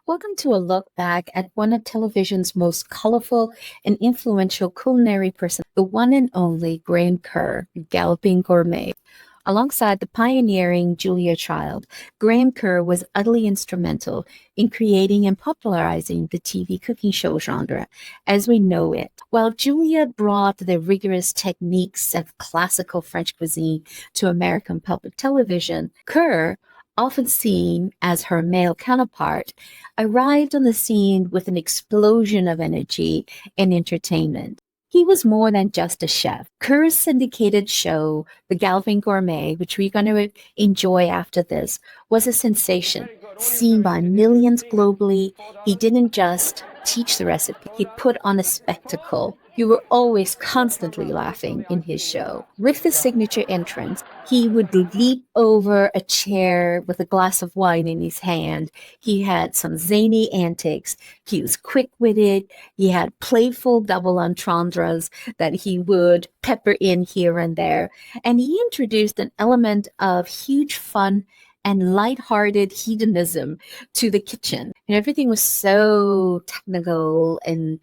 Welcome to a look back at one of television's most colorful and influential culinary person, the one and only Graham Kerr, Galloping Gourmet. Alongside the pioneering Julia Child, Graham Kerr was utterly instrumental in creating and popularizing the TV cooking show genre as we know it. While Julia brought the rigorous techniques of classical French cuisine to American public television, Kerr, often seen as her male counterpart, arrived on the scene with an explosion of energy and entertainment. He was more than just a chef. Kerr's syndicated show, The Galloping Gourmet, which we're going to enjoy after this, was a sensation. Seen by millions globally, he didn't just teach the recipe, he put on a spectacle. You were always constantly laughing in his show. With the signature entrance, he would leap over a chair with a glass of wine in his hand. He had some zany antics. He was quick-witted. He had playful double entendres that he would pepper in here and there. And he introduced an element of huge fun and lighthearted hedonism to the kitchen. And everything was so technical and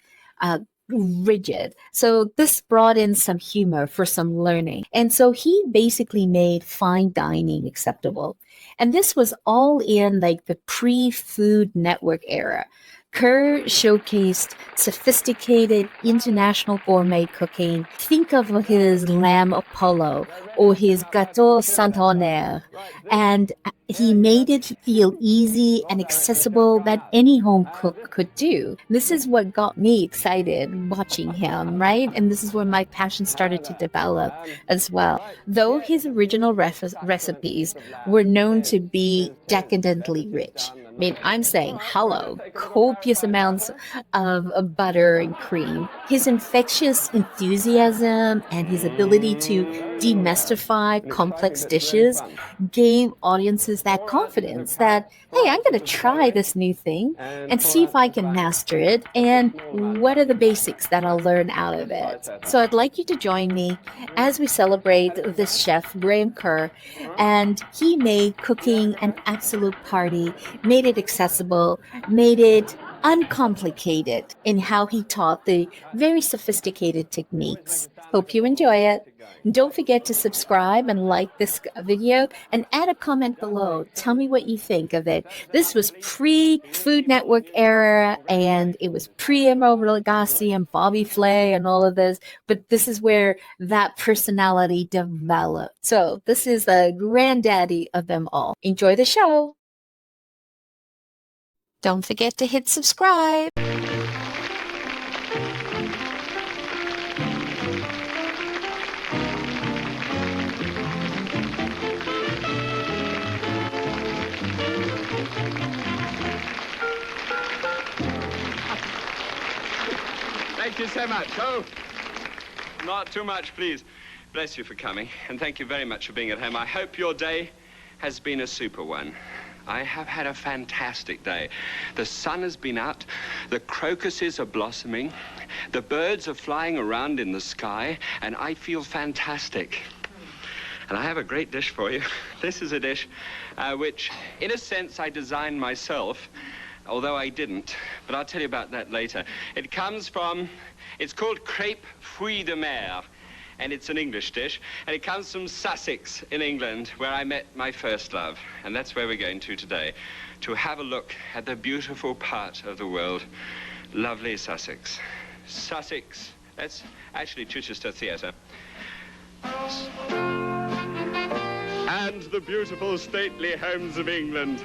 rigid. So this brought in some humor for some learning. And so he basically made fine dining acceptable. And this was all in like the pre-Food Network era. Kerr showcased sophisticated international gourmet cooking. Think of his lamb Apollo or his gâteau Saint-Honore. And he made it feel easy and accessible that any home cook could do. This is what got me excited watching him, right? And this is where my passion started to develop as well. Though his original recipes were known to be decadently rich. I mean, I'm saying hello, copious amounts of butter and cream. His infectious enthusiasm and his ability to demystify complex dishes gave audiences that confidence that, hey, I'm going to try this new thing and see if I can master it and what are the basics that I'll learn out of it. So I'd like you to join me as we celebrate this chef, Graham Kerr, and he made cooking an absolute party, made it accessible, made it uncomplicated in how he taught the very sophisticated techniques. Hope you enjoy it. Don't forget to subscribe and like this video and add a comment below. Tell me what you think of it. This was pre-Food Network era and it was pre-Emerald Lagasse and Bobby Flay and all of this, but this is where that personality developed. So this is the granddaddy of them all. Enjoy the show. Don't forget to hit subscribe. Thank you so much. Oh, not too much, please. Bless you for coming, and thank you very much for being at home. I hope your day has been a super one. I have had a fantastic day. The sun has been out, the crocuses are blossoming, the birds are flying around in the sky, and I feel fantastic. And I have a great dish for you. This is a dish which, in a sense, I designed myself, although I didn't, but I'll tell you about that later. It comes from, it's called crêpe fruits de mer, and it's an English dish, and it comes from Sussex in England, where I met my first love, and that's where we're going to today, to have a look at the beautiful part of the world, lovely Sussex. Sussex, that's actually Chichester Theatre. And the beautiful stately homes of England,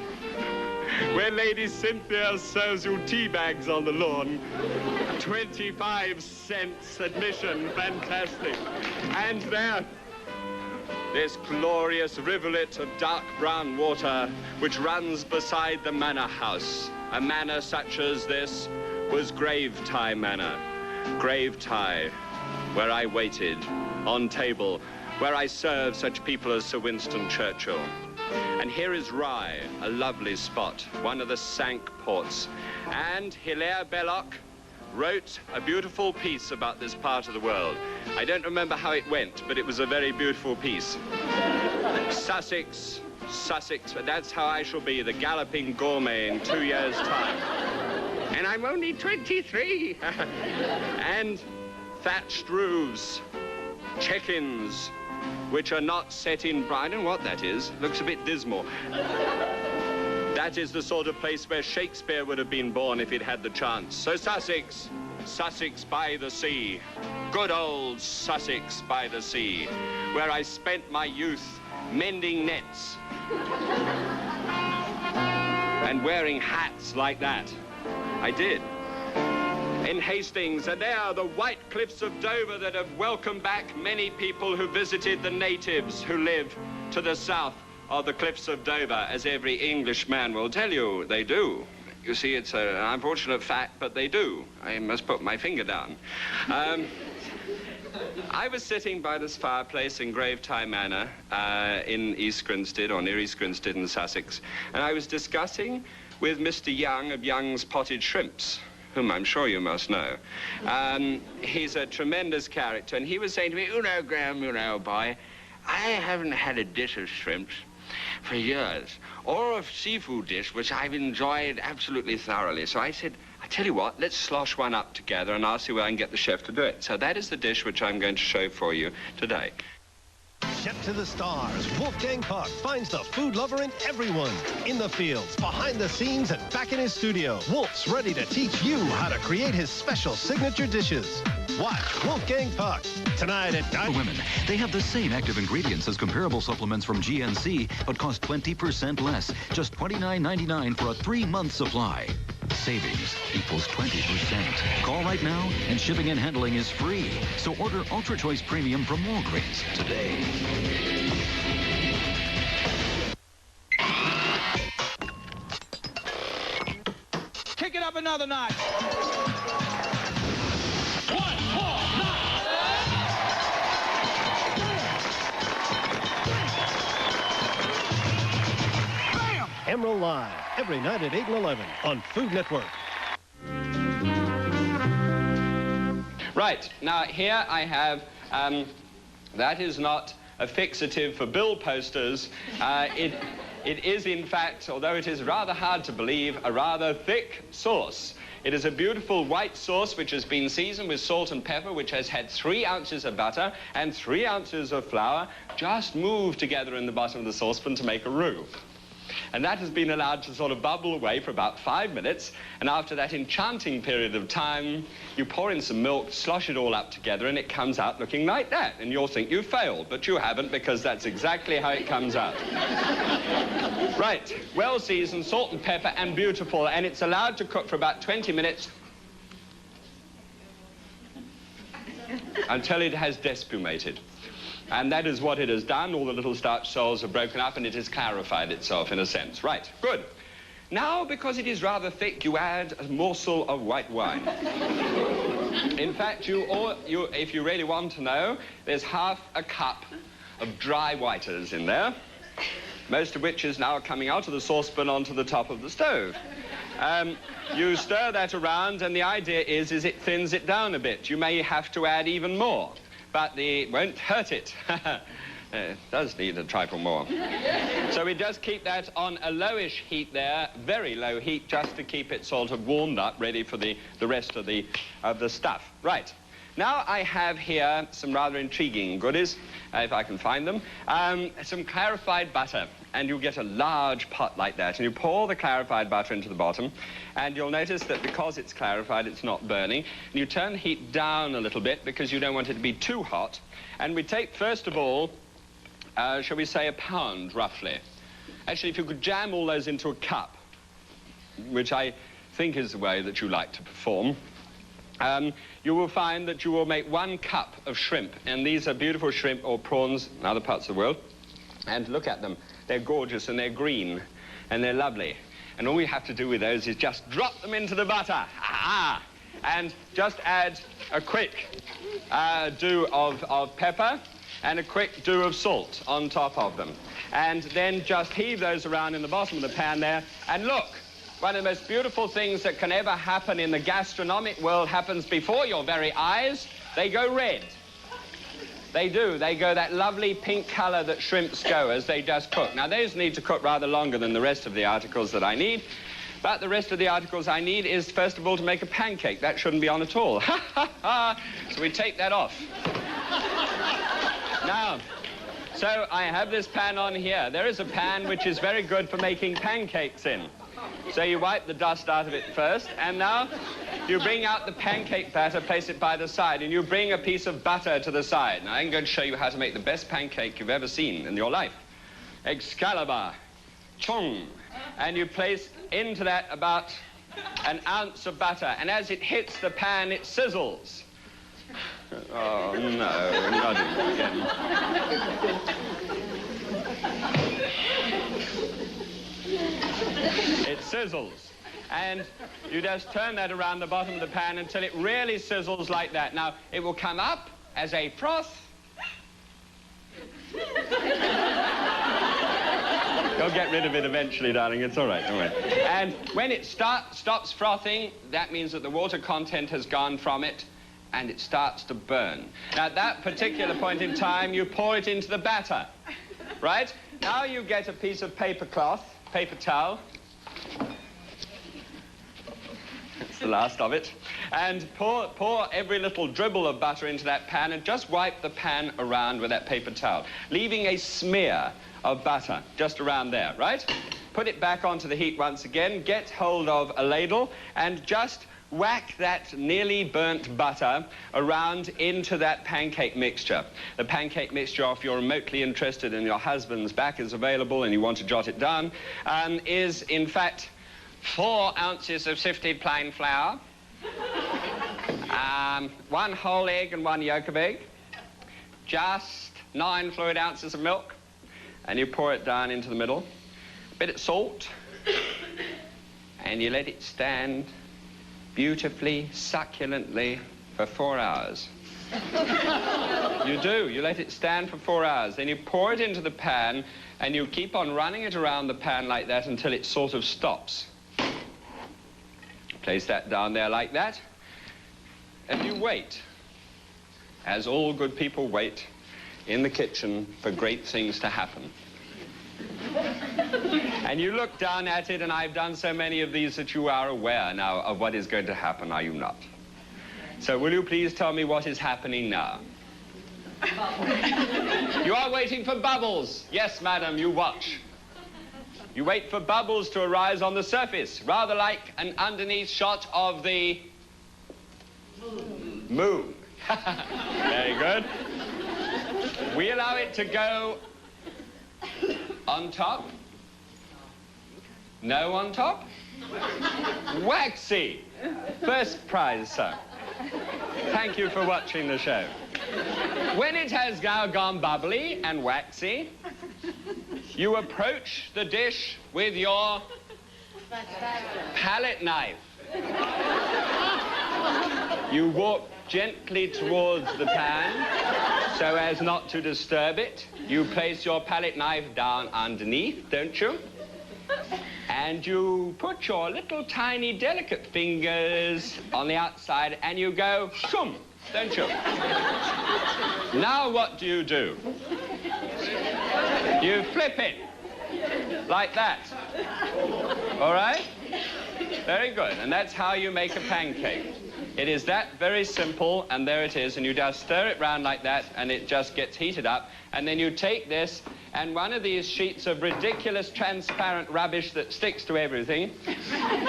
where Lady Cynthia serves you tea bags on the lawn. 25 cents admission, fantastic. And there, this glorious rivulet of dark brown water which runs beside the manor house. A manor such as this was Gravetye Manor. Gravetye, where I waited, on table, where I served such people as Sir Winston Churchill. And here is Rye, a lovely spot, one of the Cinque Ports. And Hilaire Belloc wrote a beautiful piece about this part of the world. I don't remember how it went, but it was a very beautiful piece. Sussex, Sussex, but that's how I shall be, the Galloping Gourmet in 2 years' time. And I'm only 23. And thatched roofs, check-ins, which are not set in, I don't know what that is, looks a bit dismal. That is the sort of place where Shakespeare would have been born if he'd had the chance. So Sussex, Sussex by the sea, good old Sussex by the sea, where I spent my youth mending nets and wearing hats like that. I did. In Hastings, and there are the white cliffs of Dover that have welcomed back many people who visited the natives who live to the south of the cliffs of Dover, as every Englishman will tell you they do. You see, it's an unfortunate fact, but they do. I must put my finger down. I was sitting by this fireplace in Gravetie Manor in East Grinstead, or near East Grinstead in Sussex, and I was discussing with Mr. Young of Young's Potted Shrimps, whom I'm sure you must know. He's a tremendous character, and he was saying to me, you know, Graham, you know, boy, I haven't had a dish of shrimps for years, or a seafood dish, which I've enjoyed absolutely thoroughly. So I said, I tell you what, let's slosh one up together, and I'll see where I can get the chef to do it. So that is the dish which I'm going to show for you today. Chef to the stars, Wolfgang Puck finds the food lover in everyone. In the fields, behind the scenes, and back in his studio, Wolf's ready to teach you how to create his special signature dishes. Watch Wolfgang Puck tonight at 9. For women, they have the same active ingredients as comparable supplements from GNC, but cost 20% less. Just $29.99 for a 3-month supply. Savings equals 20%. Call right now, and shipping and handling is free. So order Ultra Choice Premium from Walgreens today. Kick it up another notch. 1, 4, 9. Emerald Live, every night at 8 and 11 on Food Network. Right, now here I have, that is not a fixative for bill posters. It is, in fact, although it is rather hard to believe, a rather thick sauce. It is a beautiful white sauce which has been seasoned with salt and pepper, which has had 3 ounces of butter and 3 ounces of flour just moved together in the bottom of the saucepan to make a roux. And that has been allowed to sort of bubble away for about 5 minutes, and after that enchanting period of time, you pour in some milk, slosh it all up together, and it comes out looking like that. And you'll think you've failed, but you haven't, because that's exactly how it comes out. Right, well seasoned, salt and pepper, and beautiful, and it's allowed to cook for about 20 minutes until it has despumated. And that is what it has done. All the little starch cells are broken up, and it has clarified itself in a sense. Right, good. Now, because it is rather thick, you add a morsel of white wine. In fact, if you really want to know, there's half a cup of dry whiters in there, most of which is now coming out of the saucepan onto the top of the stove. You stir that around, and the idea is it thins it down a bit. You may have to add even more, but it won't hurt it. It does need a trifle more. So it does keep that on a lowish heat there, very low heat, just to keep it sort of warmed up, ready for the rest of the stuff. Right. Now I have here some rather intriguing goodies, if I can find them. Some clarified butter, and you get a large pot like that, and you pour the clarified butter into the bottom, and you'll notice that because it's clarified, it's not burning. And you turn the heat down a little bit because you don't want it to be too hot. And we take, first of all, shall we say, a pound, roughly. Actually, if you could jam all those into a cup, which I think is the way that you like to perform, you will find that you will make 1 cup of shrimp. And these are beautiful shrimp or prawns in other parts of the world. And look at them. They're gorgeous, and they're green, and they're lovely. And all we have to do with those is just drop them into the butter. Ah! And just add a quick dew of pepper and a quick dew of salt on top of them. And then just heave those around in the bottom of the pan there. And look, one of the most beautiful things that can ever happen in the gastronomic world happens before your very eyes. They go red. They do. They go that lovely pink color that shrimps go as they just cook. Now, those need to cook rather longer than the rest of the articles that I need. But the rest of the articles I need is, first of all, to make a pancake. That shouldn't be on at all. Ha, ha, ha. So we take that off. Now, so I have this pan on here. There is a pan which is very good for making pancakes in. So you wipe the dust out of it first, and now you bring out the pancake batter, place it by the side, and you bring a piece of butter to the side. Now, I'm going to show you how to make the best pancake you've ever seen in your life. Excalibur, chung, and you place into that about an ounce of butter, and as it hits the pan, it sizzles. Oh, no, not again. It sizzles, and you just turn that around the bottom of the pan until it really sizzles like that. Now, it will come up as a froth. You'll get rid of it eventually, darling. It's all right, don't worry. And when it stops frothing, that means that the water content has gone from it, and it starts to burn. Now, at that particular point in time, you pour it into the batter, right? Now you get a piece of paper cloth, paper towel. That's the last of it. And pour every little dribble of butter into that pan and just wipe the pan around with that paper towel, leaving a smear of butter just around there, right? Put it back onto the heat once again, get hold of a ladle, and just whack that nearly burnt butter around into that pancake mixture. The pancake mixture, if you're remotely interested and your husband's back is available and you want to jot it down, is in fact 4 ounces of sifted plain flour, 1 whole egg and 1 yolk of egg, just 9 fluid ounces of milk, and you pour it down into the middle, a bit of salt, and you let it stand beautifully, succulently for 4 hours. You do. You let it stand for 4 hours. Then you pour it into the pan, and you keep on running it around the pan like that until it sort of stops. Place that down there like that, and you wait, as all good people wait in the kitchen for great things to happen. And you look down at it, and I've done so many of these that you are aware now of what is going to happen, are you not? So will you please tell me what is happening now? You are waiting for bubbles. Yes, madam, you watch. You wait for bubbles to arise on the surface, rather like an underneath shot of the moon. Very good. We allow it to go on top. No on top. Waxy. First prize, sir. Thank you for watching the show. When it has now gone bubbly and waxy, you approach the dish with your palette knife. You walk gently towards the pan so as not to disturb it. You place your palette knife down underneath, don't you? And you put your little tiny delicate fingers on the outside and you go shoom, don't you? Now what do? You flip it like that. All right? Very good. And that's how you make a pancake. It is that very simple, and there it is, and you just stir it round like that, and it just gets heated up, and then you take this, and one of these sheets of ridiculous transparent rubbish that sticks to everything,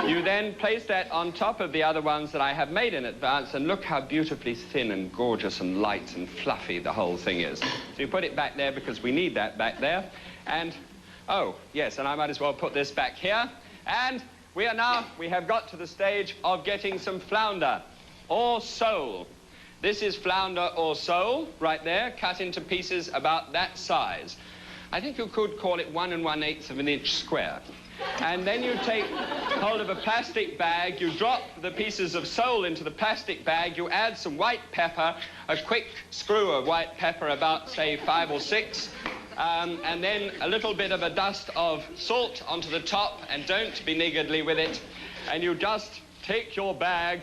you then place that on top of the other ones that I have made in advance, and look how beautifully thin and gorgeous and light and fluffy the whole thing is. So you put it back there because we need that back there, and, oh, yes, and I might as well put this back here, and we have got to the stage of getting some flounder or sole. This is flounder or sole right there, cut into pieces about that size. I think you could call it 1 1/8 of an inch square. And then you take hold of a plastic bag, you drop the pieces of sole into the plastic bag, you add some white pepper, a quick screw of white pepper, about, say, 5 or 6, and then a little bit of a dust of salt onto the top, and don't be niggardly with it, and you just take your bag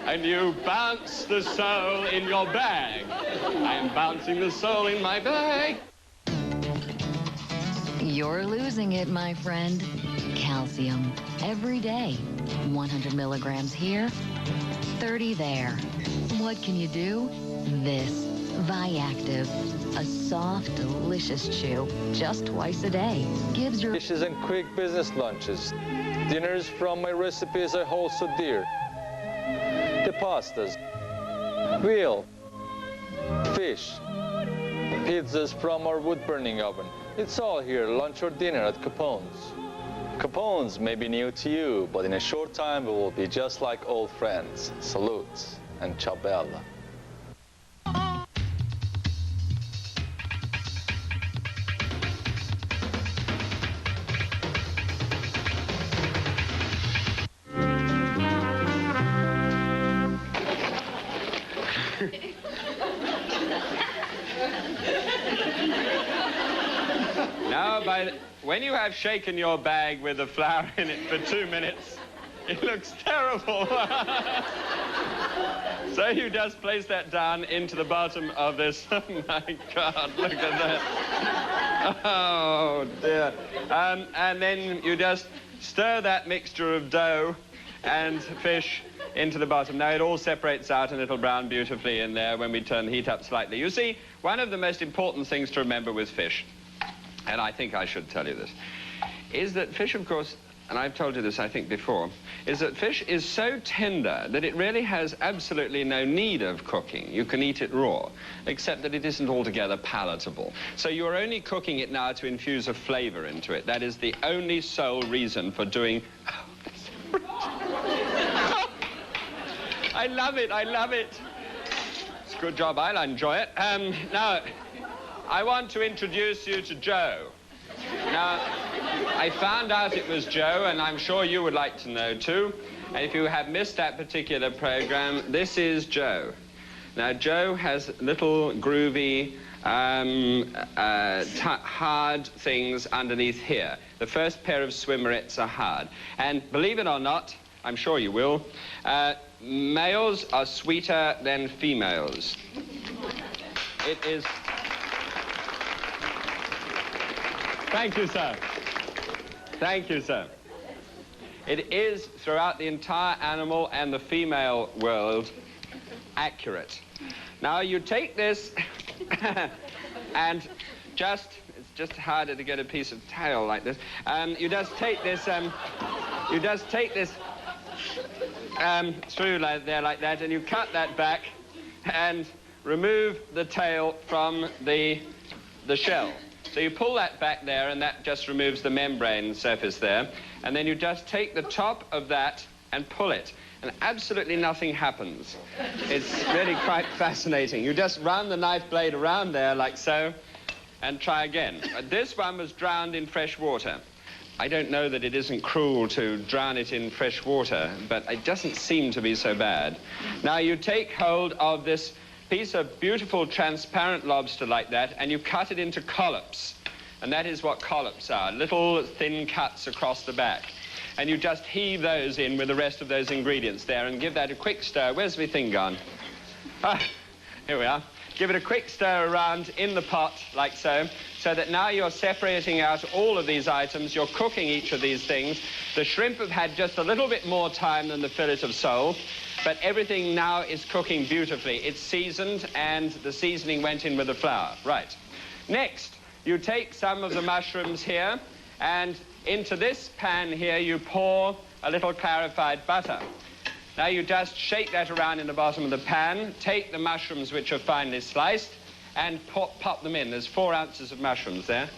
and you bounce the sole in your bag. I'm bouncing the sole in my bag. You're losing it, my friend. Calcium. Every day. 100 milligrams here, 30 there. What can you do? This. Viactive. A soft, delicious chew. Just twice a day. Gives your Dishes and quick business lunches. Dinners from my recipes I hold so dear. The pastas. Veal. Fish. Pizzas from our wood-burning oven. It's all here, lunch or dinner at Capone's. Capone's may be new to you, but in a short time we will be just like old friends. Salutes and ciao bella. Now, when you have shaken your bag with the flour in it for 2 minutes, it looks terrible. So you just place that down into the bottom of this. Oh, my God, look at that. Oh, dear. And then you just stir that mixture of dough and fish into the bottom. Now, it all separates out and it'll brown beautifully in there when we turn the heat up slightly. You see, one of the most important things to remember with fish, and I think I should tell you this, is that fish, of course, and I've told you this, I think, before, is that fish is so tender that it really has absolutely no need of cooking. You can eat it raw, except that it isn't altogether palatable. So you're only cooking it now to infuse a flavor into it. That is the only sole reason for doing... I love it, I love it. It's a good job, I'll enjoy it. Now, I want to introduce you to Joe. Now, I found out it was Joe, and I'm sure you would like to know too. And if you have missed that particular program, this is Joe. Now, Joe has little groovy, hard things underneath here. The first pair of swimmerettes are hard. And believe it or not, I'm sure you will, males are sweeter than females. It is... Thank you, sir. Thank you, sir. It is, throughout the entire animal and the female world, accurate. Now, you take this and it's just harder to get a piece of tail like this. You just take this, through like that, and you cut that back and remove the tail from the shell. So you pull that back there, and that just removes the membrane surface there. And then you just take the top of that and pull it, and absolutely nothing happens. It's really quite fascinating. You just run the knife blade around there like so, and try again. This one was drowned in fresh water. I don't know that it isn't cruel to drown it in fresh water, but it doesn't seem to be so bad. Now you take hold of this piece of beautiful transparent lobster like that, and you cut it into collops. And that is what collops are, little thin cuts across the back. And you just heave those in with the rest of those ingredients there and give that a quick stir. Where's my thing gone? Ah, here we are. Give it a quick stir around in the pot, like so that now you're separating out all of these items. You're cooking each of these things. The shrimp have had just a little bit more time than the fillet of sole, but everything now is cooking beautifully. It's seasoned, and the seasoning went in with the flour. Right. Next, you take some of the mushrooms here, and into this pan here, you pour a little clarified butter. Now you just shake that around in the bottom of the pan, take the mushrooms which are finely sliced, and pop them in. There's 4 ounces of mushrooms there.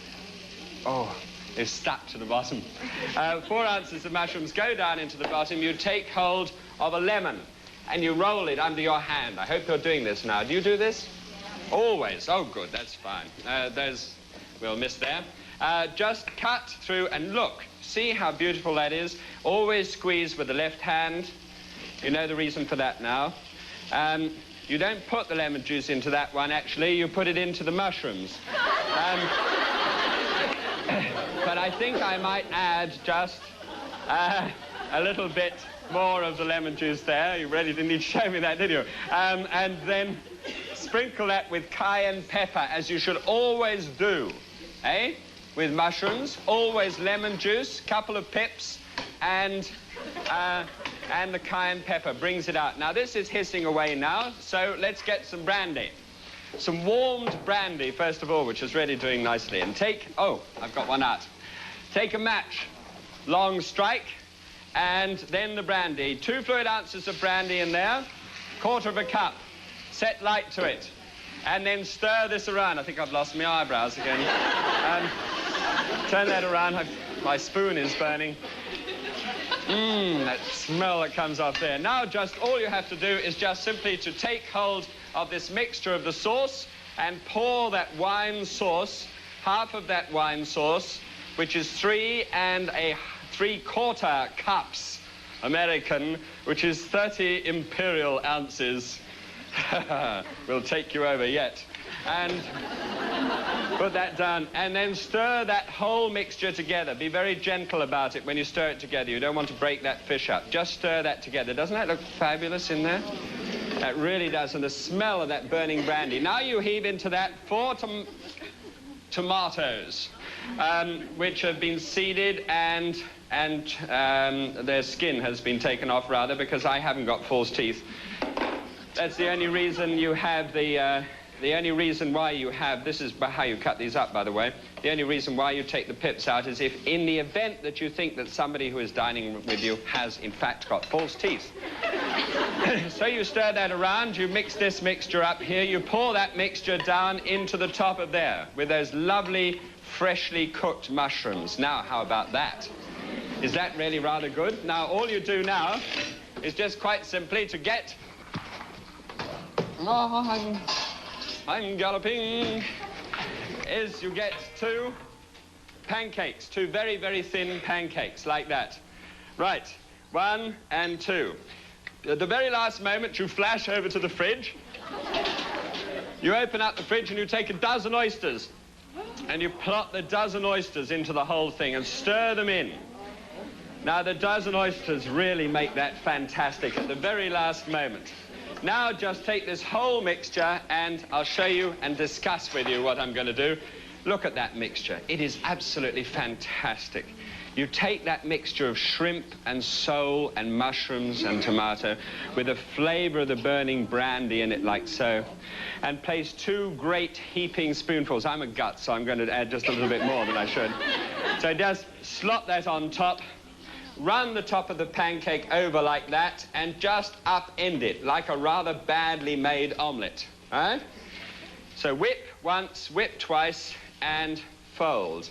Oh, they've stuck to the bottom. 4 ounces of mushrooms go down into the bottom. You take hold of a lemon, and you roll it under your hand. I hope you're doing this now. Do you do this? Always. Oh, good, that's fine. Those we'll miss there. Just cut through and look. See how beautiful that is? Always squeeze with the left hand. You know the reason for that now. You don't put the lemon juice into that one, actually. You put it into the mushrooms. But I think I might add just a little bit more of the lemon juice there. You really didn't need to show me that, did you? And then sprinkle that with cayenne pepper, as you should always do, eh? With mushrooms, always lemon juice, couple of pips, and the cayenne pepper brings it out. Now, this is hissing away now, so let's get some brandy. Some warmed brandy, first of all, which is really doing nicely. And oh, I've got one out. Take a match, long strike, and then the brandy. 2 fluid ounces of brandy in there, 1/4 of a cup. Set light to it, and then stir this around. I think I've lost my eyebrows again. Turn that around. My spoon is burning. That smell that comes off there. Now, just all you have to do is just simply to take hold of this mixture of the sauce and pour that wine sauce, half of that wine sauce, which is 3 3/4 cups American, which is 30 imperial ounces. We'll take you over yet. And put that down, and then stir that whole mixture together. Be very gentle about it when you stir it together. You don't want to break that fish up. Just stir that together. Doesn't that look fabulous in there? That really does, and the smell of that burning brandy. Now you heave into that 4 tomatoes, which have been seeded and their skin has been taken off, rather, because I haven't got false teeth. That's the only reason you have the only reason why you have, this is how you cut these up, by the way, the only reason why you take the pips out is if in the event that you think that somebody who is dining with you has, in fact, got false teeth. So you stir that around, you mix this mixture up here, you pour that mixture down into the top of there with those lovely, freshly cooked mushrooms. Now, how about that? Is that really rather good? Now, all you do now is just quite simply to get... Oh, I'm galloping. Is you get 2 pancakes, 2 very, very thin pancakes, like that. Right, 1 and 2. At the very last moment, you flash over to the fridge. You open up the fridge and you take a dozen oysters. And you plot the dozen oysters into the whole thing and stir them in. Now, the dozen oysters really make that fantastic at the very last moment. Now just take this whole mixture and I'll show you and discuss with you what I'm going to do. Look at that mixture. It is absolutely fantastic. You take that mixture of shrimp and sole and mushrooms and tomato with the flavor of the burning brandy in it like so, and place 2 great heaping spoonfuls. I'm a gut, so I'm going to add just a little bit more than I should. So just slot that on top. Run the top of the pancake over like that and just upend it like a rather badly made omelette, all right? So whip once, whip twice, and fold.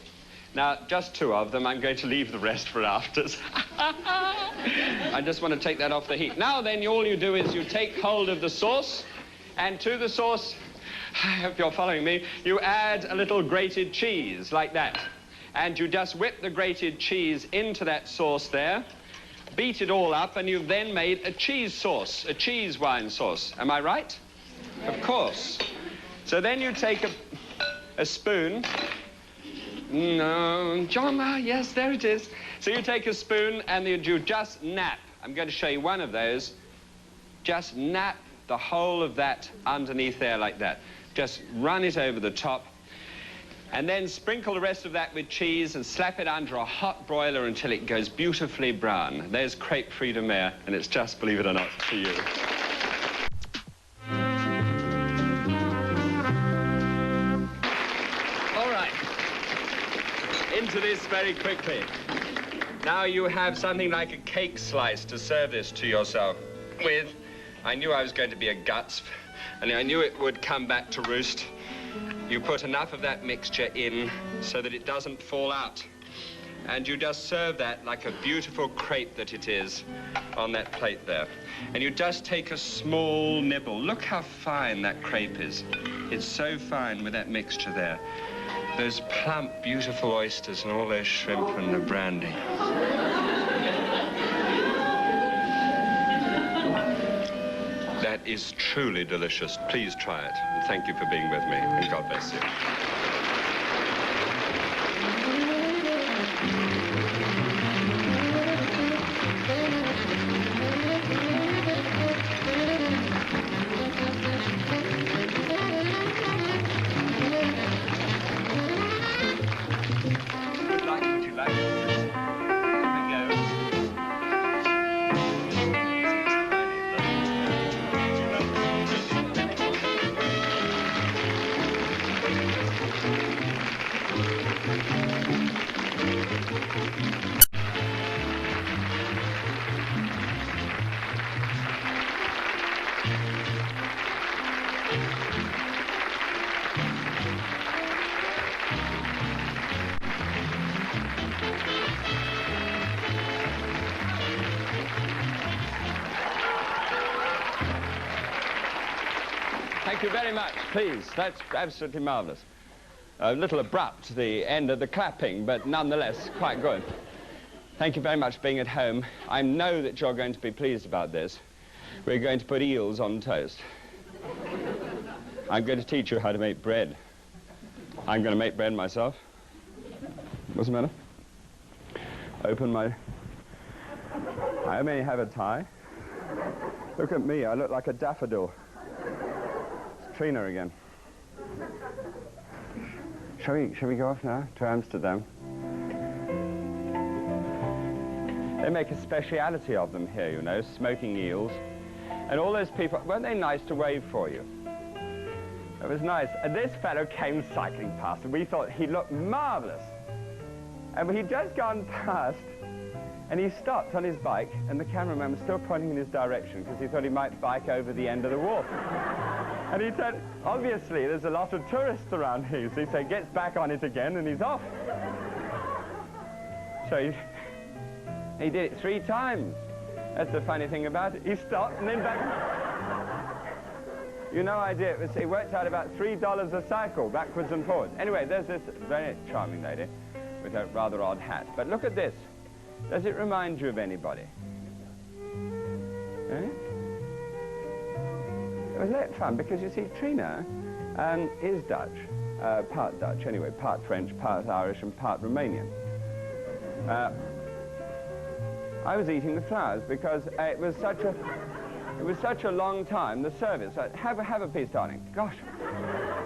Now, just 2 of them. I'm going to leave the rest for afters. I just want to take that off the heat. Now then, all you do is you take hold of the sauce, and to the sauce, I hope you're following me, you add a little grated cheese like that. And you just whip the grated cheese into that sauce there, beat it all up, and you've then made a cheese sauce, a cheese wine sauce. Am I right? Of course. So then you take a spoon. No, John, yes, there it is. So you take a spoon and you just nap. I'm going to show you one of those. Just nap the whole of that underneath there like that. Just run it over the top. And then sprinkle the rest of that with cheese and slap it under a hot broiler until it goes beautifully brown. There's crepe fruit de mer, and it's just, believe it or not, to you. All right. Into this very quickly. Now you have something like a cake slice to serve this to yourself with. I knew I was going to be a guts, and I knew it would come back to roost. You put enough of that mixture in so that it doesn't fall out. And you just serve that like a beautiful crepe that it is on that plate there. And you just take a small nibble. Look how fine that crepe is. It's so fine with that mixture there. Those plump, beautiful oysters and all those shrimp and the brandy. That is truly delicious. Please try it. And thank you for being with me. And God bless you. Thank you very much. Please, that's absolutely marvellous. A little abrupt, the end of the clapping, but nonetheless quite good. Thank you very much for being at home. I know that you're going to be pleased about this. We're going to put eels on toast. I'm going to teach you how to make bread. I'm going to make bread myself. What's the matter? Open my... I may have a tie. Look at me, I look like a daffodil. It's Trina again. Shall we go off now to Amsterdam? They make a speciality of them here, you know, smoking eels. And all those people, weren't they nice to wave for you? It was nice. And this fellow came cycling past, and we thought he looked marvellous. And he'd just gone past, and he stopped on his bike, and the cameraman was still pointing in his direction because he thought he might bike over the end of the wharf. And he said, obviously, there's a lot of tourists around here. So he said, gets back on it again, and he's off. So he did it 3 times. That's the funny thing about it. He stopped and then back. You no idea. It worked out about $3 a cycle, backwards and forwards. Anyway, there's this very charming lady with a rather odd hat. But look at this. Does it remind you of anybody? Eh? It was a lot of fun because, you see, Trina is Dutch, part Dutch anyway, part French, part Irish and part Romanian. I was eating the flowers because it was such a long time, the service. Have a piece, darling. Gosh,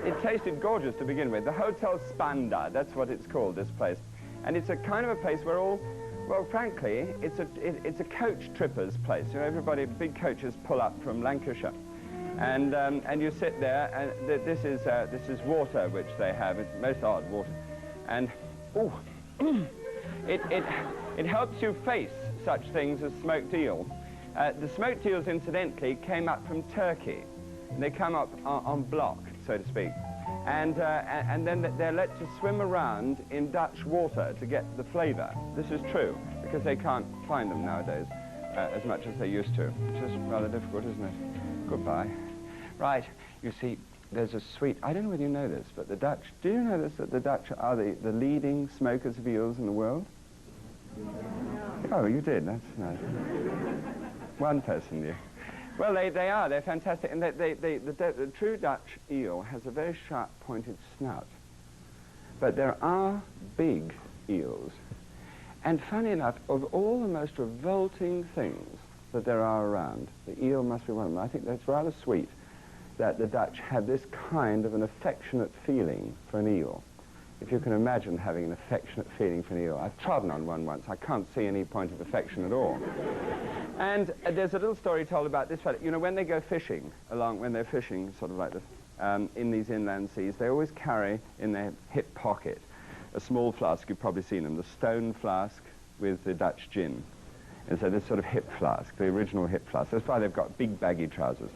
it tasted gorgeous to begin with. The Hotel Spanda, that's what it's called, this place. And it's a kind of a place where all, well, frankly, it's a coach trippers place. You know, everybody, big coaches pull up from Lancashire. And you sit there, and this is water which they have. It's most odd water. And, oh, it helps you face such things as smoked eel. The smoked eels, incidentally, came up from Turkey. They come up on block, so to speak. And then they're let to swim around in Dutch water to get the flavour. This is true, because they can't find them nowadays as much as they used to. Which is rather difficult, isn't it? Goodbye. Right, you see, there's a sweet... I don't know whether you know this, but the Dutch... Do you know this, that the Dutch are the leading smokers of eels in the world? Oh, you did. That's nice. One person knew. Well, they are. They're fantastic. And the true Dutch eel has a very sharp, pointed snout. But there are big eels. And funny enough, of all the most revolting things that there are around, the eel must be one of them. I think that's rather sweet that the Dutch had this kind of an affectionate feeling for an eel. If you can imagine having an affectionate feeling for an eel. I've trodden on one once. I can't see any point of affection at all. And there's a little story told about this fellow. You know, when they go fishing, when they're fishing, sort of like this, in these inland seas, they always carry in their hip pocket a small flask. You've probably seen them, the stone flask with the Dutch gin. And so this sort of hip flask, the original hip flask. That's why they've got big baggy trousers.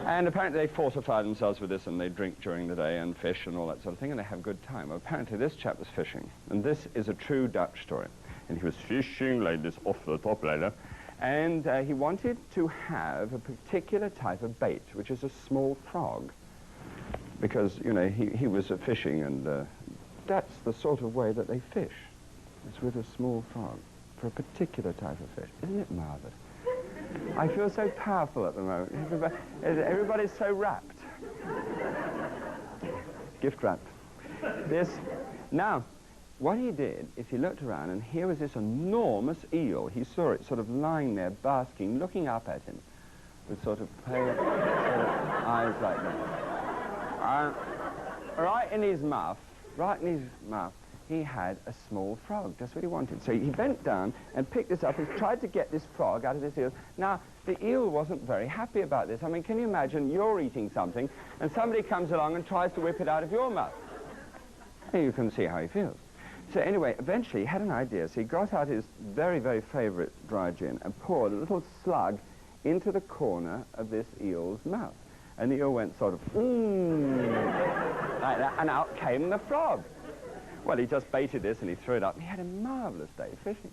And apparently they fortify themselves with this, and they drink during the day and fish and all that sort of thing, and they have a good time. Well, apparently this chap was fishing, and this is a true Dutch story. And he was fishing like this off the top ladder, and he wanted to have a particular type of bait, which is a small frog, because, you know, he was fishing, and that's the sort of way that they fish. It's with a small frog for a particular type of fish. Isn't it marvellous? I feel so powerful at the moment. Everybody's so wrapped. Gift wrapped. Now, what he did is he looked around, and here was this enormous eel. He saw it sort of lying there, basking, looking up at him with sort of pale sort of eyes like that. Right in his mouth, he had a small frog. That's what he wanted. So he bent down and picked this up and tried to get this frog out of this eel. Now, the eel wasn't very happy about this. I mean, can you imagine you're eating something and somebody comes along and tries to whip it out of your mouth? And you can see how he feels. So anyway, eventually he had an idea. So he got out his very, very favourite dry gin and poured a little slug into the corner of this eel's mouth. And the eel went sort of, like that, and out came the frog. Well, he just baited this and he threw it up. He had a marvellous day fishing.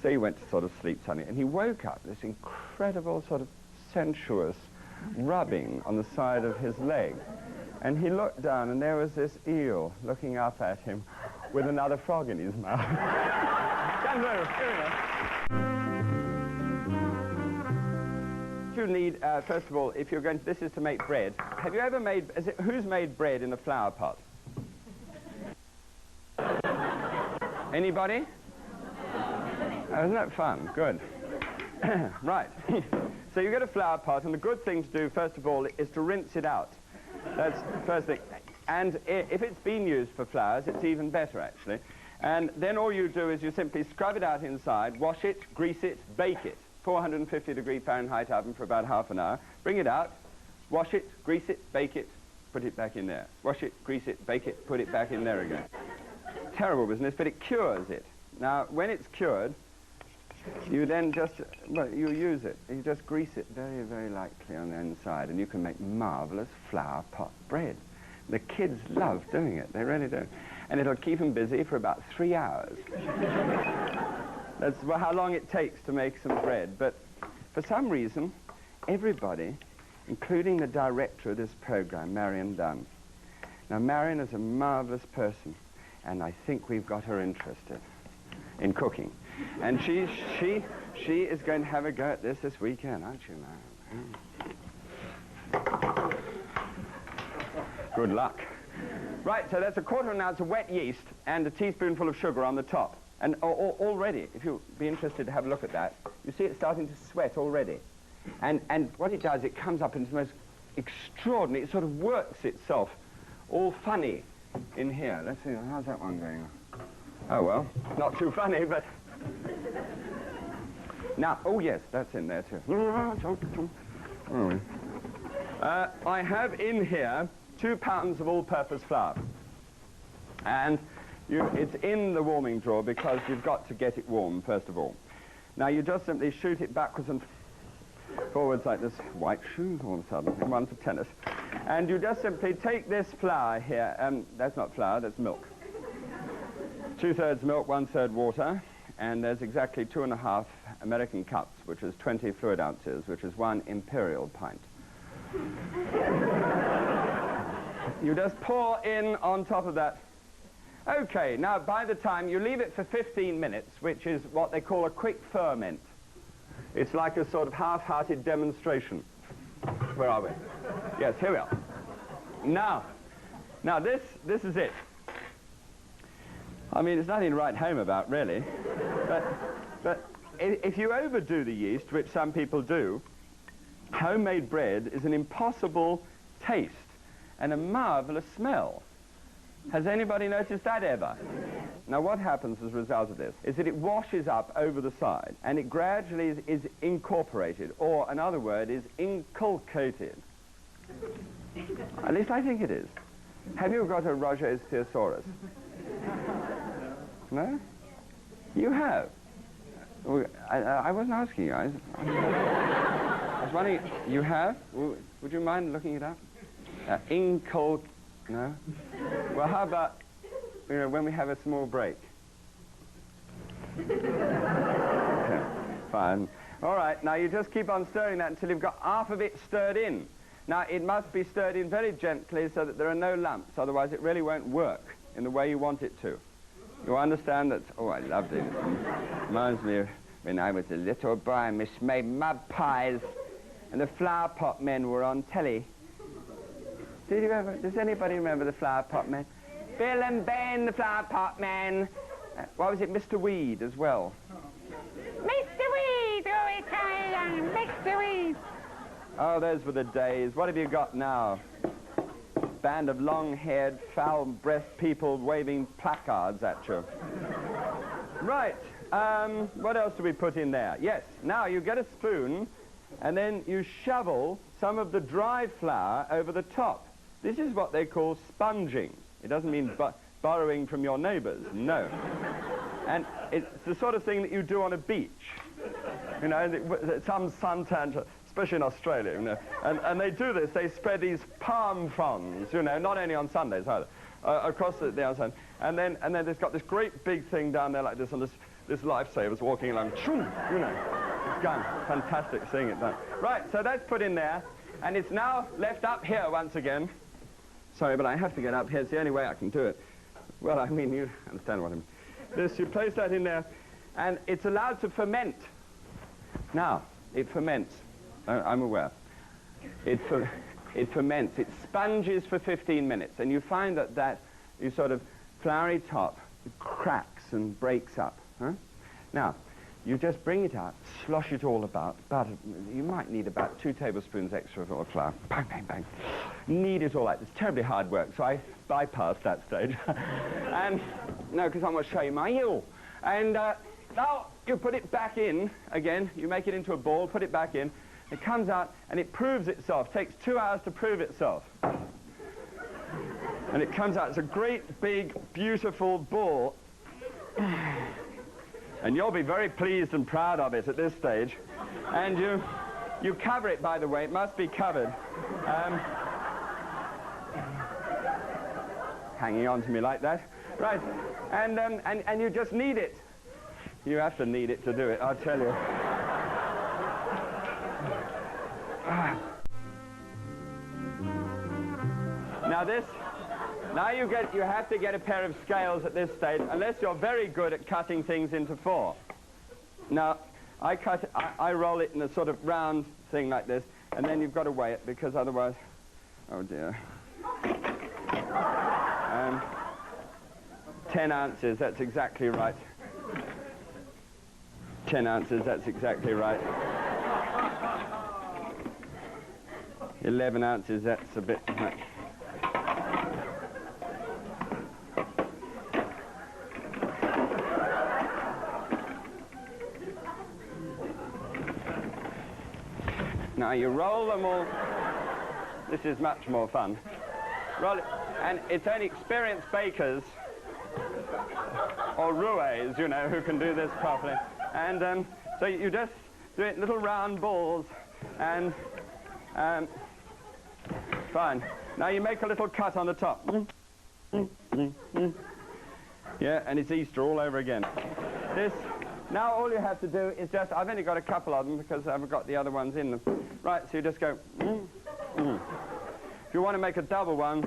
So he went to sort of sleep suddenly, and he woke up, this incredible sort of sensuous, rubbing on the side of his leg. And he looked down, and there was this eel looking up at him with another frog in his mouth. You need, first of all, if you're going to, this is to make bread. Have you ever made, who's made bread in a flower pot? Anybody? Oh, isn't that fun? Good. Right. So you get a flower pot, and the good thing to do, first of all, is to rinse it out. That's the first thing. And if it's been used for flowers, it's even better, actually. And then all you do is you simply scrub it out inside, wash it, grease it, bake it. 450-degree Fahrenheit oven for about half an hour. Bring it out, wash it, grease it, bake it, put it back in there. Wash it, grease it, bake it, put it back in there again. Terrible business, but it cures it. Now, when it's cured, you then just, well, you use it. You just grease it very, very lightly on the inside, and you can make marvelous flower pot bread. The kids love doing it. They really do. And it'll keep them busy for about 3 hours. That's how long it takes to make some bread. But for some reason, everybody, including the director of this program, Marion Dunn. Now, Marion is a marvelous person, and I think we've got her interested in cooking. And she is going to have a go at this weekend, aren't you, Marion? Good luck. Right, so that's a quarter of an ounce of wet yeast and a teaspoonful of sugar on the top. And already, if you'd be interested to have a look at that, you see it starting to sweat already. And what it does, it comes up into the most extraordinary, it sort of works itself all funny in here. Let's see, how's that one going on? Oh, well, not too funny, but... Now, oh yes, that's in there too. I have in here 2 pounds of all-purpose flour. And it's in the warming drawer because you've got to get it warm, first of all. Now, you just simply shoot it backwards and forwards like this. White shoes all of a sudden, in one for tennis. And you just simply take this flour here, that's not flour, that's milk. 2/3 milk, 1/3 water, and there's exactly 2.5 American cups, which is 20 fluid ounces, which is 1 imperial pint. You just pour in on top of that. Okay, now by the time you leave it for 15 minutes, which is what they call a quick ferment. It's like a sort of half-hearted demonstration. Where are we? Yes, here we are. Now this is it. I mean, there's nothing to write home about, really. But if you overdo the yeast, which some people do, homemade bread is an impossible taste and a marvelous smell. Has anybody noticed that ever? Now, what happens as a result of this is that it washes up over the side, and it gradually is incorporated, or another word is inculcated. At least I think it is. Have you got a Roger's thesaurus? No? You have? I wasn't asking you. I was wondering, you have? Would you mind looking it up? No? Well, how about, you know, when we have a small break? Okay, fine. All right, now you just keep on stirring that until you've got half of it stirred in. Now, it must be stirred in very gently so that there are no lumps, otherwise it really won't work in the way you want it to. You understand that? Oh, I loved it. It reminds me of when I was a little boy, I made mud pies, and the flower pot men were on telly. Does anybody remember the flower pot men? Bill and Ben, the flower pot men. What was it, Mr. Weed as well? Mr. Weed, oh, it's Mr. Weed. Oh, those were the days. What have you got now? Band of long-haired, foul-breathed people waving placards at you. Right, what else do we put in there? Yes, now you get a spoon, and then you shovel some of the dry flour over the top. This is what they call sponging. It doesn't mean borrowing from your neighbors, no. And it's the sort of thing that you do on a beach. You know, some suntan, especially in Australia, you know. And they do this, they spread these palm fronds, you know, not only on Sundays either, across the outside. And then they've got this great big thing down there like this, and this lifesaver's walking along, you know. It's gone. Fantastic seeing it done. Right, so that's put in there. And it's now left up here once again. Sorry, but I have to get up here. It's the only way I can do it. Well, I mean, you understand what I mean. This, you place that in there, and it's allowed to ferment. Now, it ferments. I'm aware. It ferments. It sponges for 15 minutes, and you find that you sort of floury top cracks and breaks up. Huh? Now, you just bring it out, slosh it all about. You might need about 2 tablespoons extra of flour. Bang, bang, bang. Knead it all out. It's terribly hard work, so I bypassed that stage. And, no, because I want to show you my heel. And now you put it back in again. You make it into a ball, put it back in. It comes out, and it proves itself. It takes 2 hours to prove itself. And it comes out. It's a great, big, beautiful ball. And you'll be very pleased and proud of it at this stage. And you cover it, by the way. It must be covered. Hanging on to me like that. Right. And you just knead it. You have to knead it to do it, I'll tell you. Now you have to get a pair of scales at this stage, unless you're very good at cutting things into 4. Now, I roll it in a sort of round thing like this, and then you've got to weigh it, because otherwise, oh dear. 10 ounces, that's exactly right. 10 ounces, that's exactly right. 11 ounces, that's a bit much. Now you roll them all. This is much more fun. Roll it, and it's only experienced bakers or roués, you know, who can do this properly. And so you just do it in little round balls, and fine. Now you make a little cut on the top. Yeah, and it's Easter all over again. Now all you have to do is just, I've only got a couple of them because I've got the other ones in them. Right, so you just go, If you want to make a double one,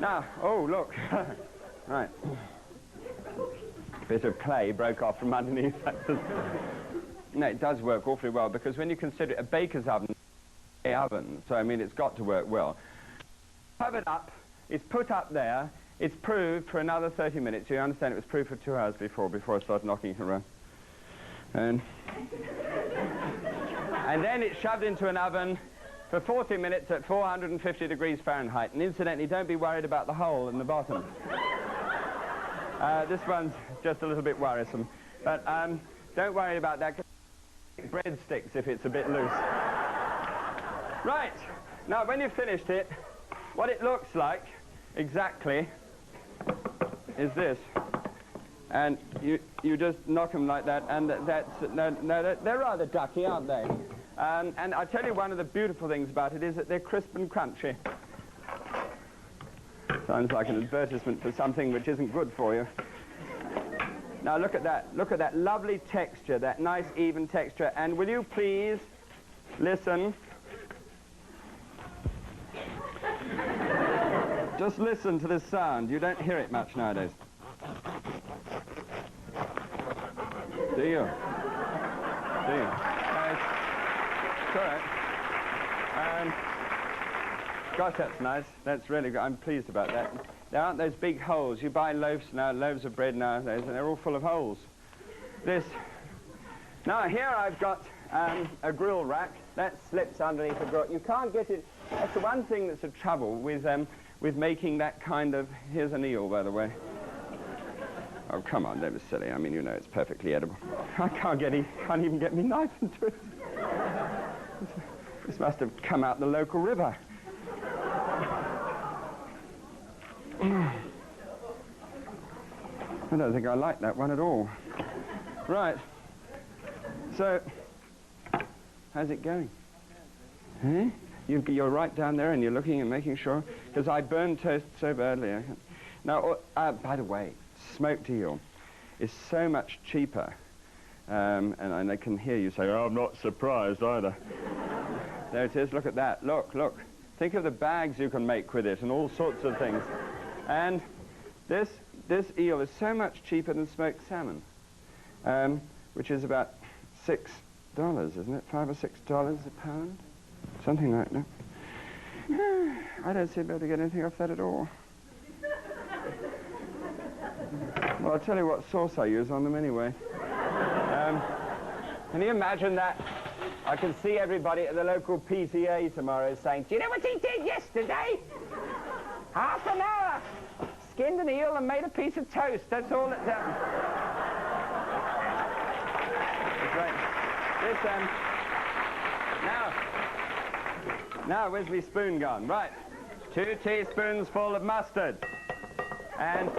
Now, oh, look. Right. Bit of clay broke off from underneath. No, it does work awfully well, because when you consider it a baker's oven, so I mean, it's got to work well. Covered up, it's put up there, it's proved for another 30 minutes. You understand it was proved for 2 hours before I started knocking it around. And then it's shoved into an oven for 40 minutes at 450 degrees Fahrenheit. And incidentally, don't be worried about the hole in the bottom. This one's just a little bit worrisome. But don't worry about that, 'cause breadsticks if it's a bit loose. Right. Now, when you've finished it, what it looks like, exactly, is this. And you just knock them like that, and they're rather ducky, aren't they? And I'll tell you, one of the beautiful things about it is that they're crisp and crunchy. Sounds like an advertisement for something which isn't good for you. Now look at that. Look at that lovely texture, that nice even texture. And will you please listen? Just listen to this sound. You don't hear it much nowadays. Do you? Do you? It's all right. Gosh, that's nice. That's really good. I'm pleased about that. There aren't those big holes. You buy loaves now, loaves of bread nowadays, and they're all full of holes. Now here I've got a grill rack. That slips underneath a grill. You can't get it. That's the one thing that's a trouble with making that kind of... Here's an eel, by the way. Oh, come on, that was silly. I mean, you know, it's perfectly edible. I can't even get me knife into it. This must have come out the local river. I don't think I like that one at all. Right. So, how's it going? Eh? You're right down there and you're looking and making sure, because I burned toast so badly. Now, by the way, smoked eel is so much cheaper, and I can hear you say, oh, I'm not surprised either. There it is. Look at that. Look, look. Think of the bags you can make with it and all sorts of things. And this eel is so much cheaper than smoked salmon, which is about $6, isn't it? $5 or $6 a pound? Something like that. I don't seem to be able to get anything off that at all. Well, I'll tell you what sauce I use on them anyway. Can you imagine that? I can see everybody at the local PTA tomorrow saying, do you know what he did yesterday? Half an hour. Skinned an eel and made a piece of toast. That's all that's happened. That's right. Now, where's my spoon gone? Right. 2 teaspoons full of mustard. And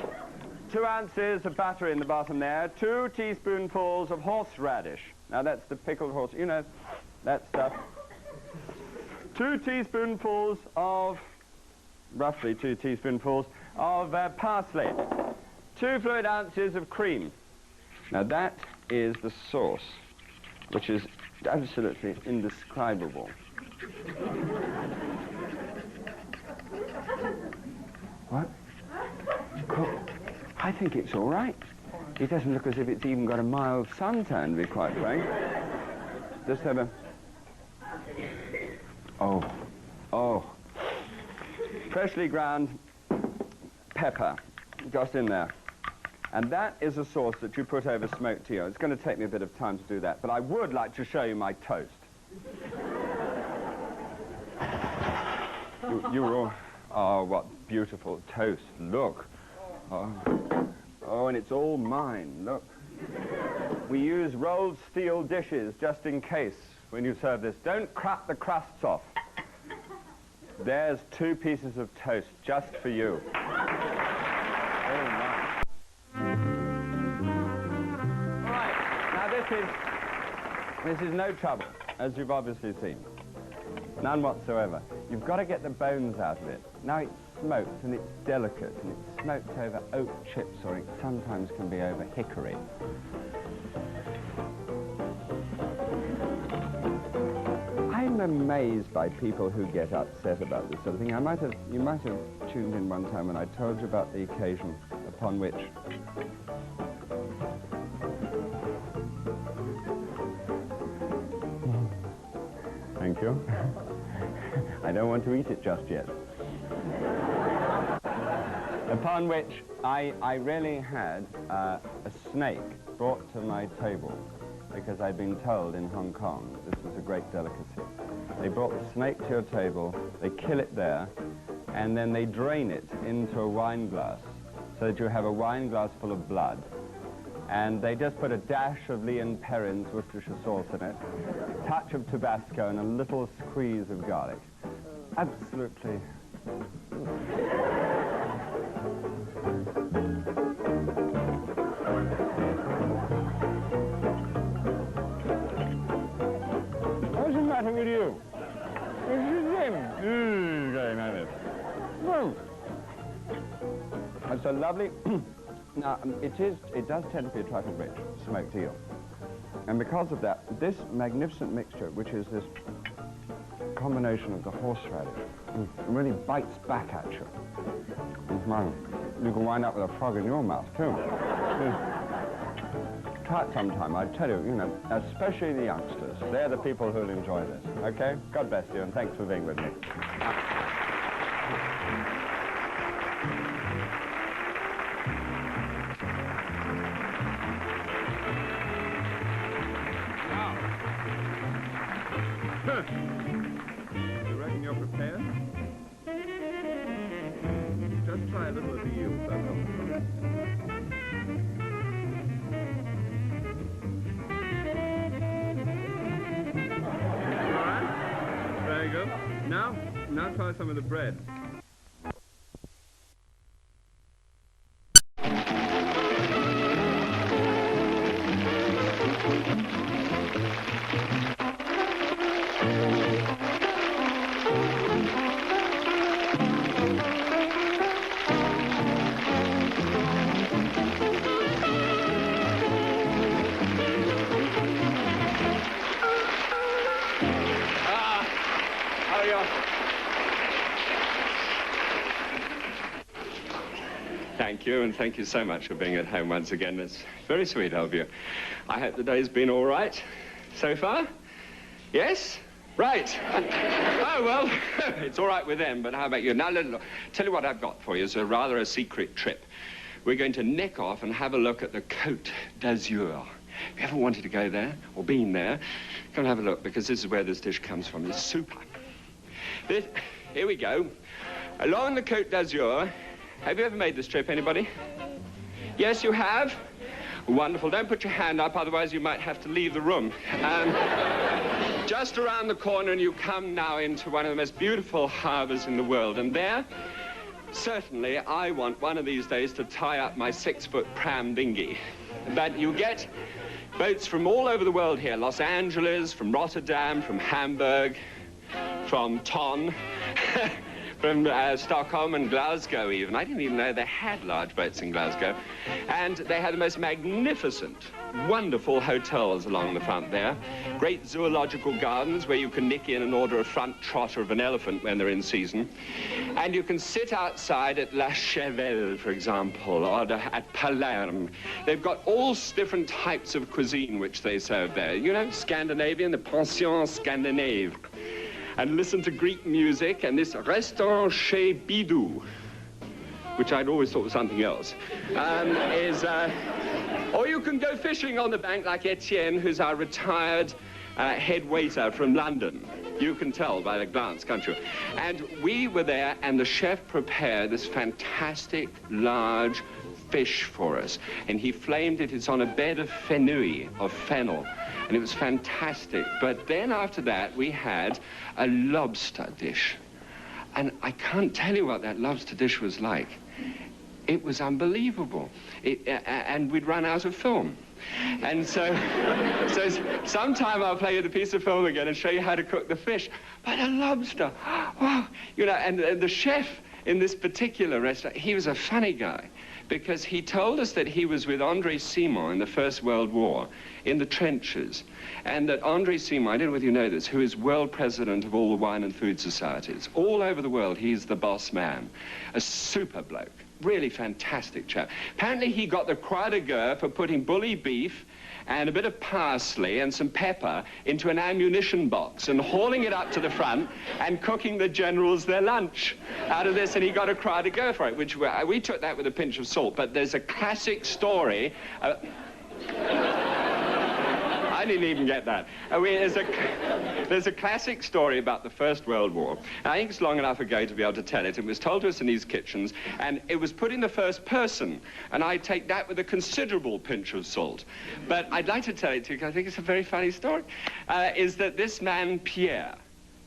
2 ounces of butter in the bottom there. 2 teaspoonfuls of horseradish. Now, that's the pickled horse, you know, that stuff. 2 teaspoonfuls of, roughly 2 teaspoonfuls of parsley. 2 fluid ounces of cream. Now, that is the sauce, which is absolutely indescribable. What? I think it's all right. It doesn't look as if it's even got a mild suntan, to be quite frank. Just have a... Oh. Freshly ground pepper, just in there. And that is a sauce that you put over smoked eel. It's going to take me a bit of time to do that, but I would like to show you my toast. You were all... Oh, what beautiful toast. Look. Oh, and it's all mine, look. We use rolled steel dishes just in case when you serve this. Don't crack the crusts off. There's 2 pieces of toast just for you. Oh, my. All right, now this is no trouble, as you've obviously seen. None whatsoever. You've got to get the bones out of it. Now it's smoked and it's delicate and it's smoked over oak chips, or it sometimes can be over hickory. I'm amazed by people who get upset about this sort of thing. You might have tuned in one time when I told you about the occasion upon which thank you. I don't want to eat it just yet. Upon which I really had a snake brought to my table because I'd been told in Hong Kong that this was a great delicacy. They brought the snake to your table, they kill it there, and then they drain it into a wine glass so that you have a wine glass full of blood. And they just put a dash of Leon Perrin's Worcestershire sauce in it, a touch of Tabasco, and a little squeeze of garlic. Absolutely. What's the matter with you? It's him. Well, it's so lovely. Now, it does tend to be a trifle rich, smoked eel. And because of that, this magnificent mixture, which is this combination of the horseradish, really bites back at you. You can wind up with a frog in your mouth, too. Try it sometime, I tell you, especially the youngsters. They're the people who'll enjoy this, okay? God bless you, and thanks for being with me. You reckon you're prepared? Just try a little of the eel, that's all. All right? Very good. Now try some of the bread. thank you, and thank you so much for being at home once again. It's very sweet of you. I hope the day's been all right so far. Yes? Right. Oh, well, it's all right with them, but how about you? Now, look, tell you what I've got for you is rather a secret trip. We're going to neck off and have a look at the Côte d'Azur. Have you ever wanted to go there or been there? Come and have a look, because this is where this dish comes from. It's super. Here we go. Along the Côte d'Azur. Have you ever made this trip, anybody? Yes, you have? Wonderful. Don't put your hand up, otherwise you might have to leave the room. Just around the corner, and you come now into one of the most beautiful harbors in the world. And there, certainly, I want one of these days to tie up my 6-foot pram dinghy. But you get boats from all over the world here. Los Angeles, from Rotterdam, from Hamburg, from Ton, from Stockholm and Glasgow even. I didn't even know they had large boats in Glasgow. And they had the most magnificent, wonderful hotels along the front there. Great zoological gardens where you can nick in and order a front trotter of an elephant when they're in season. And you can sit outside at La Chevelle, for example, or at Palerme. They've got all different types of cuisine which they serve there. You know, Scandinavian, the pension scandinave. And listen to Greek music and this restaurant chez Bidou, which I'd always thought was something else, or you can go fishing on the bank like Etienne, who's our retired head waiter from London. You can tell by the glance, can't you? And we were there, and the chef prepared this fantastic, large fish for us. And he flamed it. It's on a bed of fenouil, of fennel. And it was fantastic. But then after that, we had a lobster dish. And I can't tell you what that lobster dish was like. It was unbelievable. And we'd run out of film. And so sometime I'll play you the piece of film again and show you how to cook the fish. But a lobster, wow. You know, and the chef in this particular restaurant, he was a funny guy, because he told us that he was with André Simon in the First World War in the trenches, and that André Simon, I don't know whether you know this, who is world president of all the wine and food societies. All over the world, he's the boss man. A super bloke. Really fantastic chap. Apparently he got the Croix de Guerre for putting bully beef and a bit of parsley and some pepper into an ammunition box and hauling it up to the front and cooking the generals their lunch out of this, and he got a Croix de Guerre for it, which we took that with a pinch of salt. But there's a classic story. I didn't even get that. There's a classic story about the First World War. I think it's long enough ago to be able to tell it. It was told to us in these kitchens, and it was put in the first person, and I take that with a considerable pinch of salt. But I'd like to tell it to you, because I think it's a very funny story, is that this man, Pierre,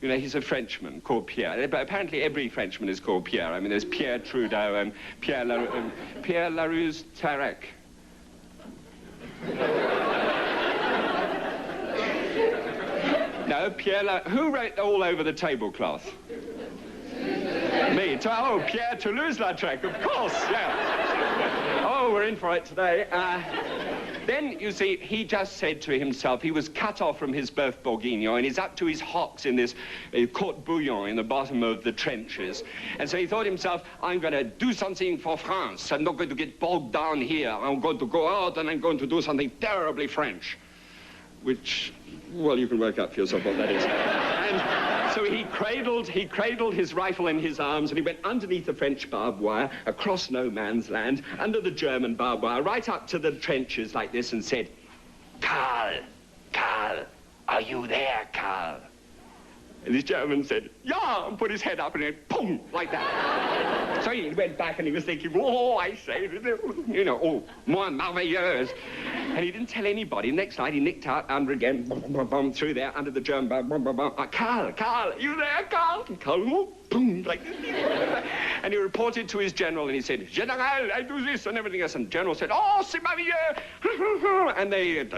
you know, he's a Frenchman called Pierre. But apparently every Frenchman is called Pierre. I mean, there's Pierre Trudeau and Pierre Larousse-Tarek. No, who wrote All Over the Tablecloth? Me. Oh, Pierre Toulouse-Lautrec, of course, yeah. Oh, we're in for it today. Then, you see, he just said to himself, he was cut off from his boeuf bourguignon, and he's up to his hocks in this court bouillon in the bottom of the trenches. And so he thought to himself, I'm going to do something for France. I'm not going to get bogged down here. I'm going to go out and I'm going to do something terribly French. Which, well, you can work out for yourself what that is. And so he cradled his rifle in his arms, and he went underneath the French barbed wire, across no man's land, under the German barbed wire, right up to the trenches like this, and said, Karl, are you there, Karl? And this German said, yeah, and put his head up and went, boom, like that. So he went back and he was thinking, oh, I say, you know, oh, moi merveilleuse. And he didn't tell anybody. Next night he nicked out under again, boom, boom, boom, through there, under the German bar, boom, boom, boom. Karl, are you there, Karl? And Karl, boom, like this. And he reported to his general and he said, General, I do this and everything else. And the general said, oh, c'est merveilleux. And they, and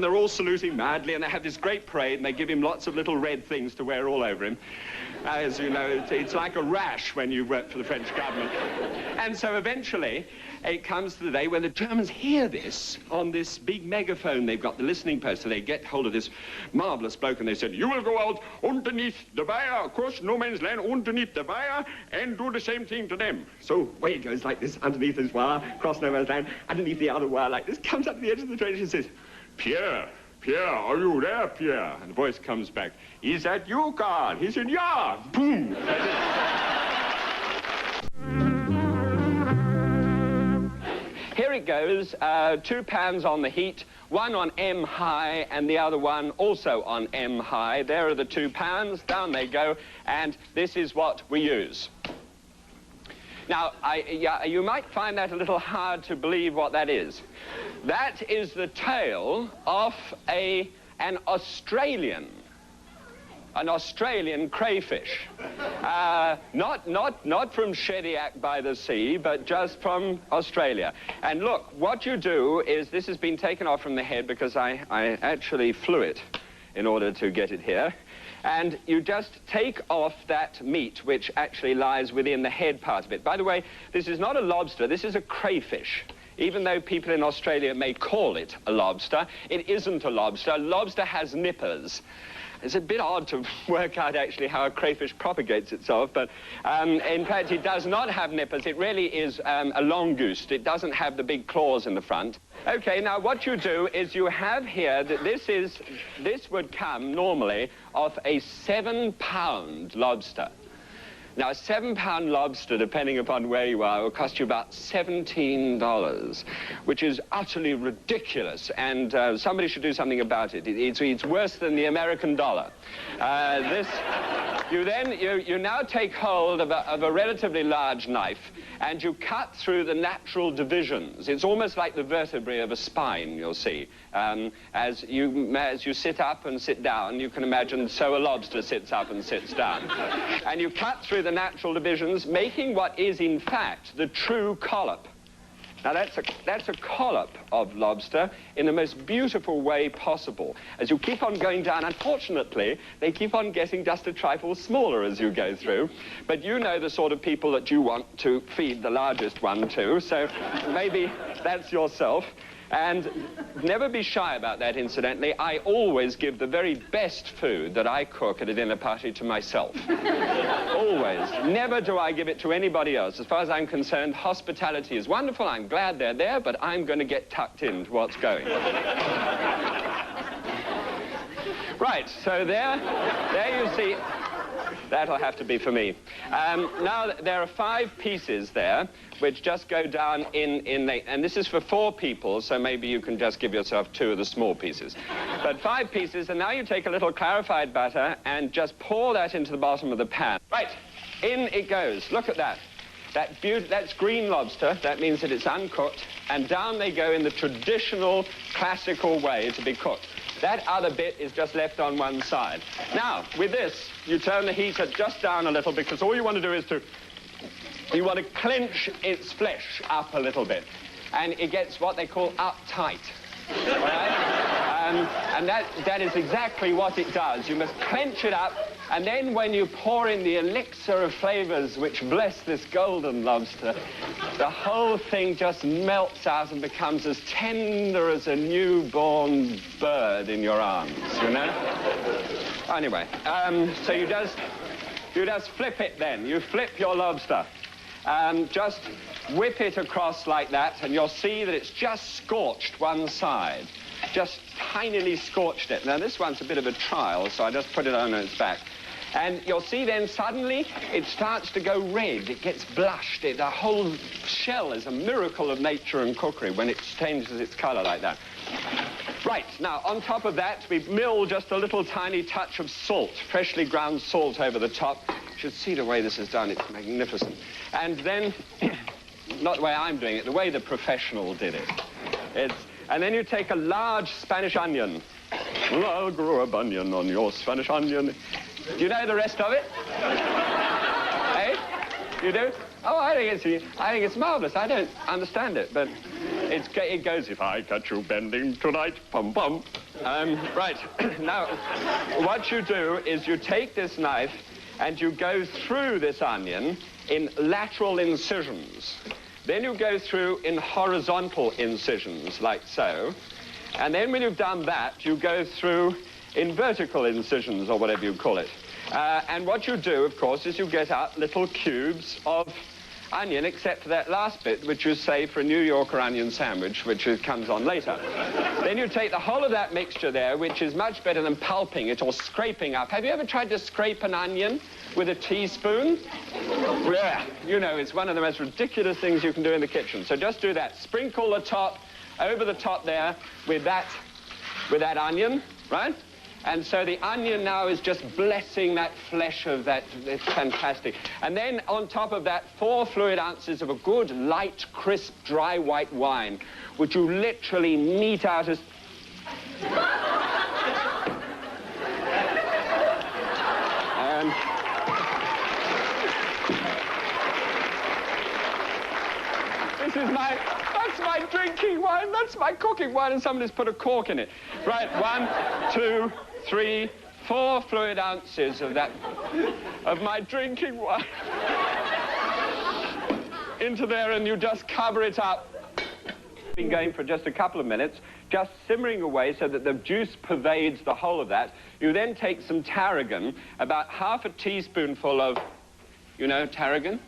they're all saluting madly, and they have this great parade, and they give him lots of little red things to wear all over him. As you know, it's like a rash when you work for the French government. And so eventually, it comes to the day when the Germans hear this on this big megaphone. They've got the listening post, so they get hold of this marvelous bloke, and they said, you will go out underneath the wire, across no man's land, underneath the wire, and do the same thing to them. So away he goes like this, underneath this wire, across no man's land, underneath the other wire like this, comes up to the edge of the trench and says, Pierre, Pierre, are you there, Pierre? And the voice comes back, is that you, Carl? He said, yeah, boom. Here it goes, 2 pans on the heat, one on M high and the other one also on M high. There are the 2 pans, down they go, and this is what we use. Now, you might find that a little hard to believe what that is. That is the tail of an Australian crayfish. Not from Shediac by the sea, but just from Australia. And look, what you do is, this has been taken off from the head because I actually flew it in order to get it here. And you just take off that meat which actually lies within the head part of it. By the way, this is not a lobster, this is a crayfish. Even though people in Australia may call it a lobster, it isn't a lobster. A lobster has nippers. It's a bit odd to work out actually how a crayfish propagates itself, but in fact it does not have nippers. It really is a longuste. It doesn't have the big claws in the front. Okay, now what you do is you have here that this would come normally off a 7-pound lobster. Now, a 7-pound lobster, depending upon where you are, will cost you about $17, which is utterly ridiculous, and somebody should do something about it. It's worse than the American dollar. You now take hold of a relatively large knife, and you cut through the natural divisions. It's almost like the vertebrae of a spine, you'll see. As you sit up and sit down, you can imagine so a lobster sits up and sits down. And you cut through the natural divisions, making what is, in fact, the true collop. Now, that's a collop of lobster in the most beautiful way possible. As you keep on going down, unfortunately, they keep on getting just a trifle smaller as you go through. But you know the sort of people that you want to feed the largest one to, so maybe that's yourself. And never be shy about that, incidentally. I always give the very best food that I cook at a dinner party to myself. Always. Never do I give it to anybody else. As far as I'm concerned, hospitality is wonderful. I'm glad they're there, but I'm going to get tucked into what's going. Right, so there you see. That'll have to be for me. Now, there are 5 pieces there, which just go down and this is for 4 people, so maybe you can just give yourself 2 of the small pieces. But 5 pieces, and now you take a little clarified butter and just pour that into the bottom of the pan. Right, in it goes. Look at that. That's green lobster. That means that it's uncooked, and down they go in the traditional, classical way to be cooked. That other bit is just left on one side. Now, with this, you turn the heater just down a little, because all you want to do is you want to clench its flesh up a little bit. And it gets what they call uptight. All right? And that is exactly what it does. You must clench it up, and then when you pour in the elixir of flavors which bless this golden lobster, the whole thing just melts out and becomes as tender as a newborn bird in your arms, you know? Anyway, so you just flip it then. You flip your lobster. Just whip it across like that, and you'll see that it's just scorched one side. Just tinily scorched it. Now, this one's a bit of a trial, so I just put it on its back. And you'll see then suddenly it starts to go red. It gets blushed. The whole shell is a miracle of nature and cookery when it changes its color like that. Right, now, on top of that, we mill just a little tiny touch of salt, freshly ground salt over the top. You should see the way this is done. It's magnificent. And then, not the way I'm doing it, the way the professional did it. And then you take a large Spanish onion. Well, I'll grow a bunion on your Spanish onion. Do you know the rest of it? Hey? You do? Oh, I think it's marvelous. I don't understand it, but it goes, if I catch you bending tonight, pum pum. Right, now, what you do is you take this knife and you go through this onion in lateral incisions. Then you go through in horizontal incisions, like so. And then when you've done that, you go through in vertical incisions, or whatever you call it. And what you do, of course, is you get out little cubes of onion, except for that last bit, which you save for a New Yorker onion sandwich, which comes on later. Then you take the whole of that mixture there, which is much better than pulping it or scraping up. Have you ever tried to scrape an onion with a teaspoon? Yeah, you know, it's one of the most ridiculous things you can do in the kitchen. So just do that. Sprinkle the top, over the top there, with that onion, right? And so the onion now is just blessing that flesh of that. It's fantastic. And then on top of that, 4 fluid ounces of a good, light, crisp, dry white wine, which you literally neat out as... And... This is that's my drinking wine, that's my cooking wine, and somebody's put a cork in it. Right, 1, 2, 3, 4 fluid ounces of that, of my drinking wine into there, and you just cover it up. Been going for just a couple of minutes, just simmering away so that the juice pervades the whole of that. You then take some tarragon, about half a teaspoonful of, you know, tarragon.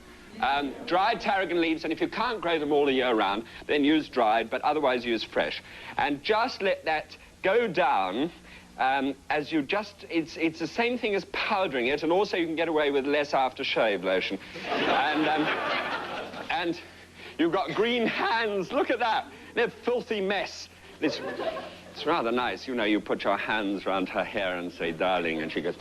Dried tarragon leaves, and if you can't grow them all the year round, then use dried, but otherwise use fresh. And just let that go down as you just... It's the same thing as powdering it, and also you can get away with less aftershave lotion. And you've got green hands. Look at that. They're a filthy mess. It's rather nice. You know, you put your hands round her hair and say, darling, and she goes...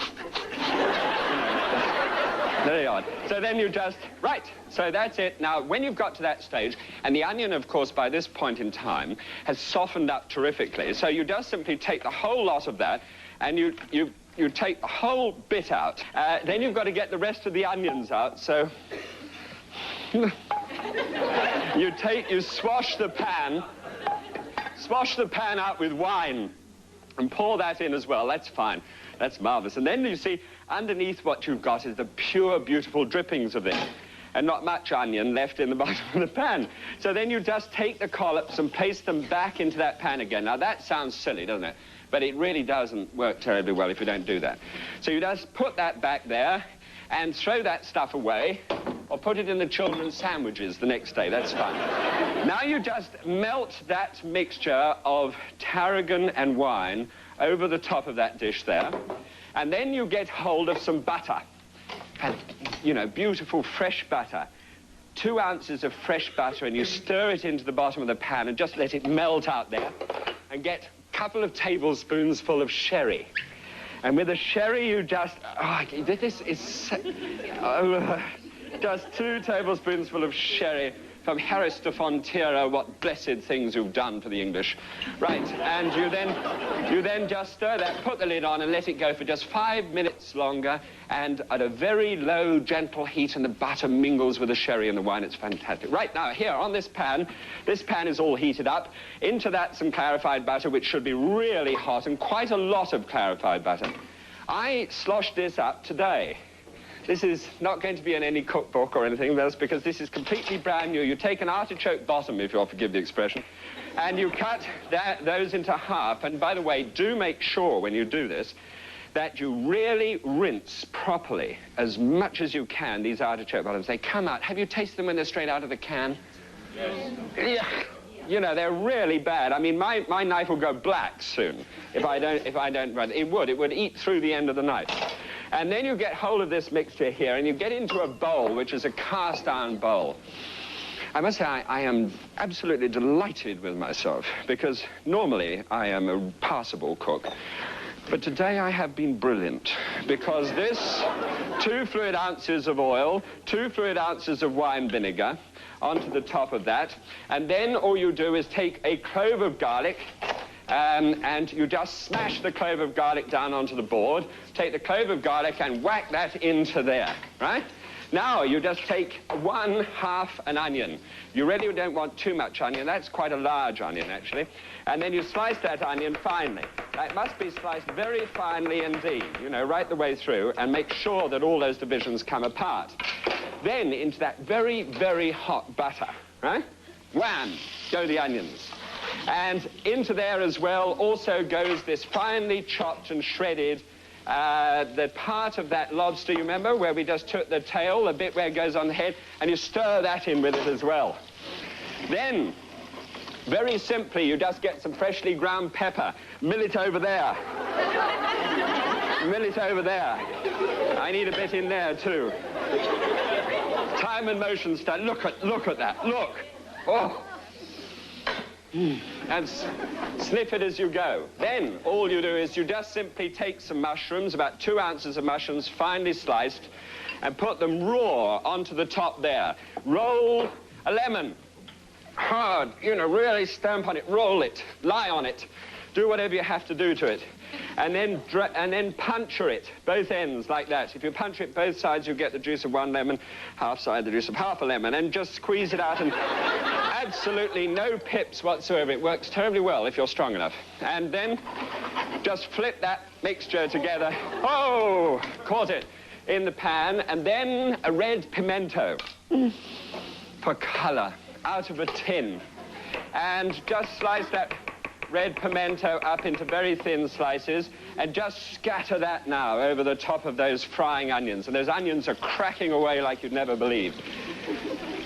Very odd. So then you just... Right, so that's it. Now, when you've got to that stage, and the onion, of course, by this point in time, has softened up terrifically, so you just simply take the whole lot of that, and you take the whole bit out. Then you've got to get the rest of the onions out, so... you swash the pan out with wine, and pour that in as well. That's fine. That's marvelous. And then you see, underneath what you've got is the pure, beautiful drippings of this, and not much onion left in the bottom of the pan. So then you just take the collops and place them back into that pan again. Now, that sounds silly, doesn't it? But it really doesn't work terribly well if you don't do that. So you just put that back there and throw that stuff away, or put it in the children's sandwiches the next day. That's fine. Now you just melt that mixture of tarragon and wine over the top of that dish there, and then you get hold of some butter. And, you know, beautiful fresh butter. 2 ounces of fresh butter, and you stir it into the bottom of the pan and just let it melt out there, and get a couple of tablespoons full of sherry. And with the sherry, you just... Oh, this is... just 2 tablespoons full of sherry from Harris de Fonterra. What blessed things you've done for the English. Right, and you then just stir that, put the lid on, and let it go for just 5 minutes longer, and at a very low, gentle heat, and the butter mingles with the sherry and the wine. It's fantastic. Right, now, here, on this pan is all heated up. Into that, some clarified butter, which should be really hot, and quite a lot of clarified butter. I sloshed this up today. This is not going to be in any cookbook or anything else, because this is completely brand new. You take an artichoke bottom, if you'll forgive the expression, and you cut those into half. And by the way, do make sure when you do this that you really rinse properly, as much as you can, these artichoke bottoms. They come out. Have you tasted them when they're straight out of the can? Yes. Yeah. You know, they're really bad. I mean, my knife will go black soon if I don't run. It would eat through the end of the knife. And then you get hold of this mixture here, and you get into a bowl, which is a cast iron bowl. I must say, I am absolutely delighted with myself, because normally I am a passable cook. But today I have been brilliant, because this 2 fluid ounces of oil, 2 fluid ounces of wine vinegar onto the top of that, and then all you do is take a clove of garlic, and you just smash the clove of garlic down onto the board, take the clove of garlic and whack that into there, right? Now you just take 1/2 an onion. You really don't want too much onion. That's quite a large onion, actually. And then you slice that onion finely. It must be sliced very finely indeed, you know, right the way through, and make sure that all those divisions come apart. Then into that very, very hot butter, right? Wham, go the onions. And into there as well also goes this finely chopped and shredded, the part of that lobster, you remember, where we just took the tail, the bit where it goes on the head, and you stir that in with it as well. Then, very simply, you just get some freshly ground pepper, mill it over there. Mill it over there. I need a bit in there too. Time and motion start. Look at that. Look. Oh. And sniff it as you go. Then all you do is you just simply take some mushrooms, about 2 ounces of mushrooms, finely sliced, and put them raw onto the top there. Roll a lemon. Hard, you know, really stamp on it, roll it, lie on it, do whatever you have to do to it. And then puncture it, both ends, like that. If you puncture it both sides, you get the juice of 1 lemon, half side the juice of half a lemon, and just squeeze it out, and absolutely no pips whatsoever. It works terribly well if you're strong enough. And then just flip that mixture together. Oh, caught it in the pan, and then a red pimento for color out of a tin. And just slice that red pimento up into very thin slices and just scatter that now over the top of those frying onions. And those onions are cracking away like you'd never believe.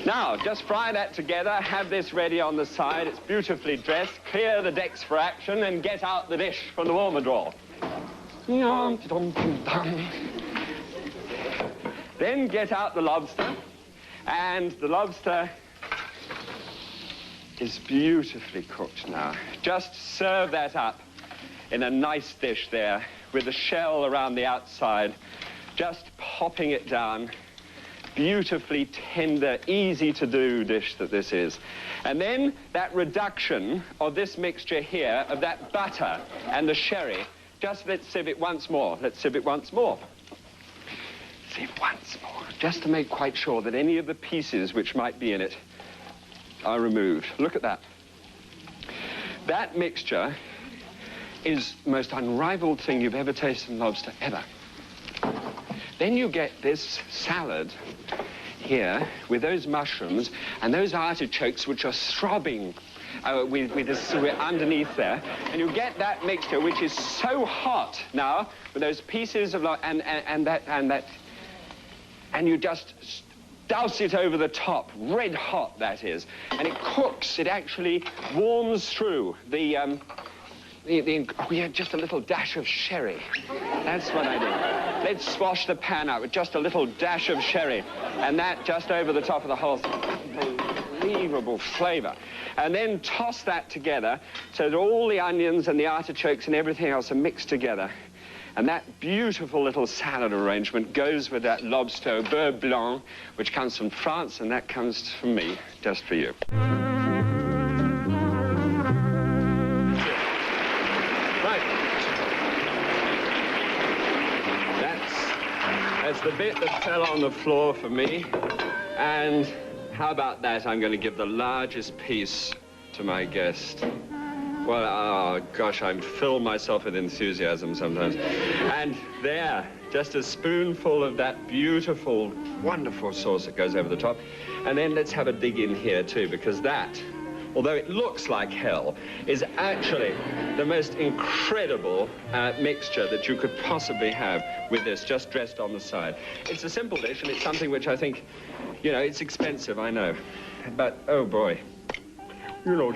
Now, just fry that together, have this ready on the side. It's beautifully dressed. Clear the decks for action and get out the dish from the warmer drawer. Then get out the lobster, and the lobster is beautifully cooked now. Just serve that up in a nice dish there with the shell around the outside, just popping it down. Beautifully tender, easy to do dish that this is. And then that reduction of this mixture here, of that butter and the sherry, just let's sieve it once more. Let's sieve it once more. Sieve once more, just to make quite sure that any of the pieces which might be in it are removed. Look at that. That mixture is the most unrivaled thing you've ever tasted in lobster, ever. Then you get this salad here with those mushrooms and those artichokes which are throbbing with this underneath there. And you get that mixture which is so hot now with those pieces of and you just douse it over the top, red hot that is, and it cooks. It actually warms through the just a little dash of sherry. That's what I do. Let's swash the pan out with just a little dash of sherry, and that just over the top of the whole thing. Unbelievable flavor. And then toss that together so that all the onions and the artichokes and everything else are mixed together. And that beautiful little salad arrangement goes with that lobster au beurre blanc, which comes from France, and that comes from me, just for you. Right. That's the bit that fell on the floor for me. And how about that? I'm going to give the largest piece to my guest. Well, oh, gosh, I fill myself with enthusiasm sometimes. And there, just a spoonful of that beautiful, wonderful sauce that goes over the top. And then let's have a dig in here, too, because that, although it looks like hell, is actually the most incredible mixture that you could possibly have with this, just dressed on the side. It's a simple dish, and it's something which I think, you know, it's expensive, I know. But, oh, boy. You know,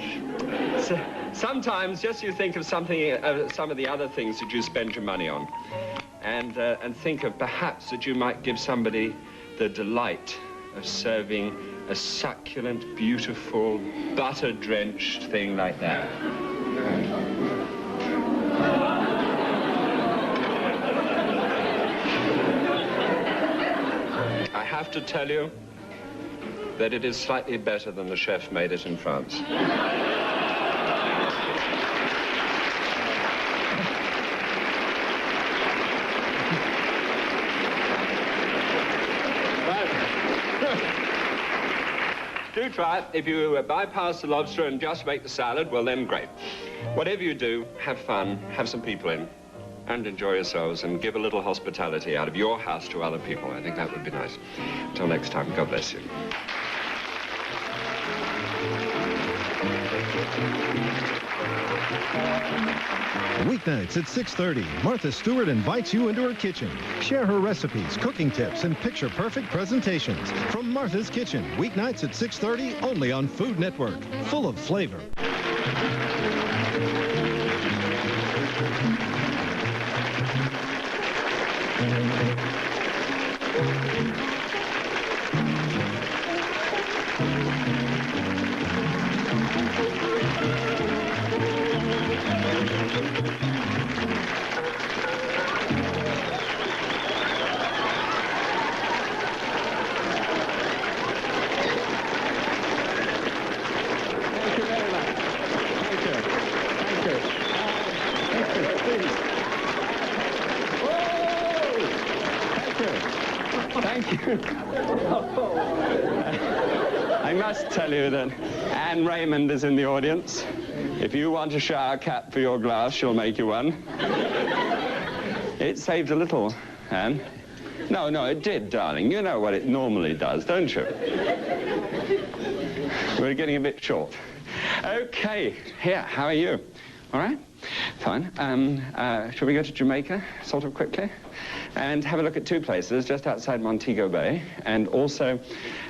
sometimes just you think of something, some of the other things that you spend your money on, and think of perhaps that you might give somebody the delight of serving a succulent, beautiful, butter-drenched thing like that. I have to tell you that it is slightly better than the chef made it in France. Do try it. If you bypass the lobster and just make the salad, well then great. Whatever you do, have fun, have some people in, and enjoy yourselves, and give a little hospitality out of your house to other people. I think that would be nice. Until next time, God bless you. Weeknights at 6:30, Martha Stewart invites you into her kitchen. Share her recipes, cooking tips, and picture-perfect presentations. From Martha's Kitchen, weeknights at 6:30, only on Food Network. Full of flavor. I must tell you that Anne Raymond is in the audience. If you want a shower cap for your glass, she'll make you one. It saved a little, Anne. No, it did, darling. You know what it normally does, don't you? We're getting a bit short. Okay, here, how are you? All right? Fine. Shall we go to Jamaica, sort of quickly? And have a look at two places just outside Montego Bay and also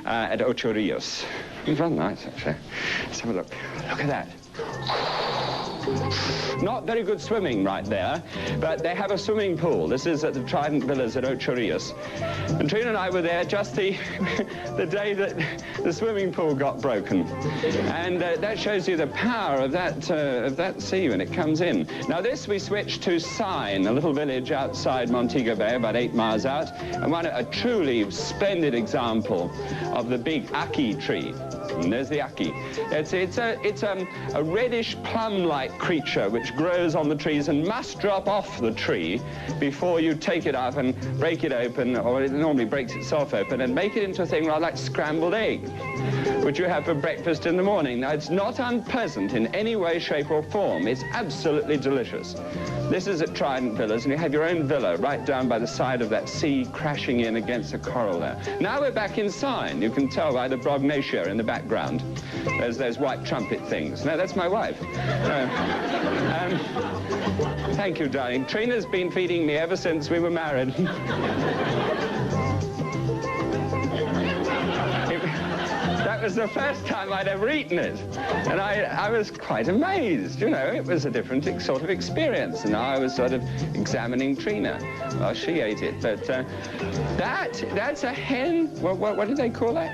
at Ocho Rios. It's rather nice, actually. Let's have a look. Look at that. Not very good swimming right there, but they have a swimming pool. This is at the Trident Villas at Ocho Rios. And Trina and I were there just the day that the swimming pool got broken. And that shows you the power of that sea when it comes in. Now this we switched to Sine, a little village outside Montego Bay, about 8 miles out, and a truly splendid example of the big ackee tree. And there's the ackee. It's a reddish plum-like creature which grows on the trees and must drop off the tree before you take it up and break it open, or it normally breaks itself open, and make it into a thing rather like scrambled egg, which you have for breakfast in the morning. Now, it's not unpleasant in any way, shape, or form. It's absolutely delicious. This is at Trident Villas, and you have your own villa right down by the side of that sea crashing in against the coral there. Now we're back in Sine. You can tell by the Brognacia in the background. There's those white trumpet things. No, that's my wife. Thank you, darling. Trina's been feeding me ever since we were married. That was the first time I'd ever eaten it. And I was quite amazed, you know. It was a different sort of experience. And now I was sort of examining Trina while she ate it. But that's a hen. What did they call that?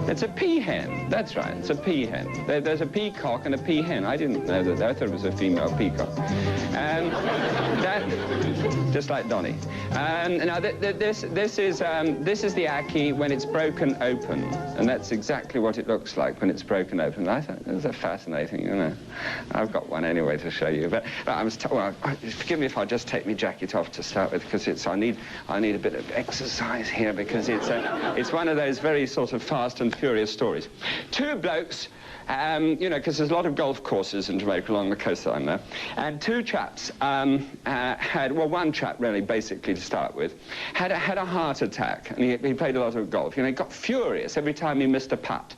It's a peahen. That's right. It's a peahen. There's a peacock and a peahen. I didn't know that. I thought it was a female peacock. And that, just like Donnie. Now this is the ackee when it's broken open, and that's exactly what it looks like when it's broken open. I thought it was fascinating, you know. I've got one anyway to show you. But forgive me if I just take my jacket off to start with, because I need a bit of exercise here, because it's one of those very sort of fast and furious stories. Two blokes, you know, because there's a lot of golf courses in Jamaica along the coastline there, and two chaps one chap really, basically to start with, had a heart attack, and he played a lot of golf. You know, he got furious every time he missed a putt.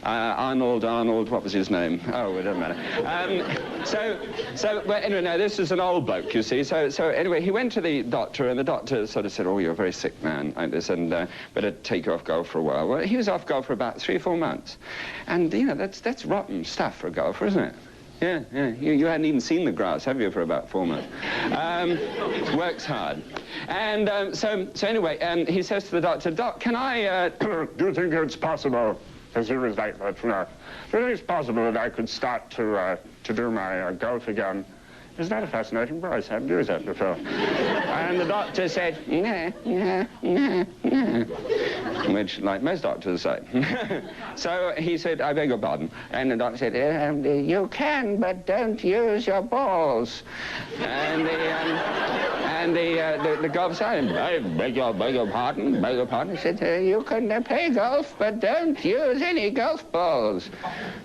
Arnold, what was his name? Oh, it doesn't matter. Well, anyway, now this is an old bloke, you see. So anyway, he went to the doctor, and the doctor sort of said, "Oh, you're a very sick man like this, and better take you off golf for a while." Well, he was off golf for about 3 or 4 months, and you know that's rotten stuff for a golfer, isn't it? Yeah. You hadn't even seen the grass, have you, for about 4 months? Works hard. And so anyway, he says to the doctor, "Doc, can I, do you think it's possible, as you was like that, do you think it's possible that I could start to do my golf again?" Isn't that a fascinating voice? I haven't used that before. And the doctor said, "Yeah," which, like most doctors say. So he said, "I beg your pardon." And the doctor said, "You can, but don't use your balls." And the golf said, "I beg your pardon, He said, "You can play golf, but don't use any golf balls.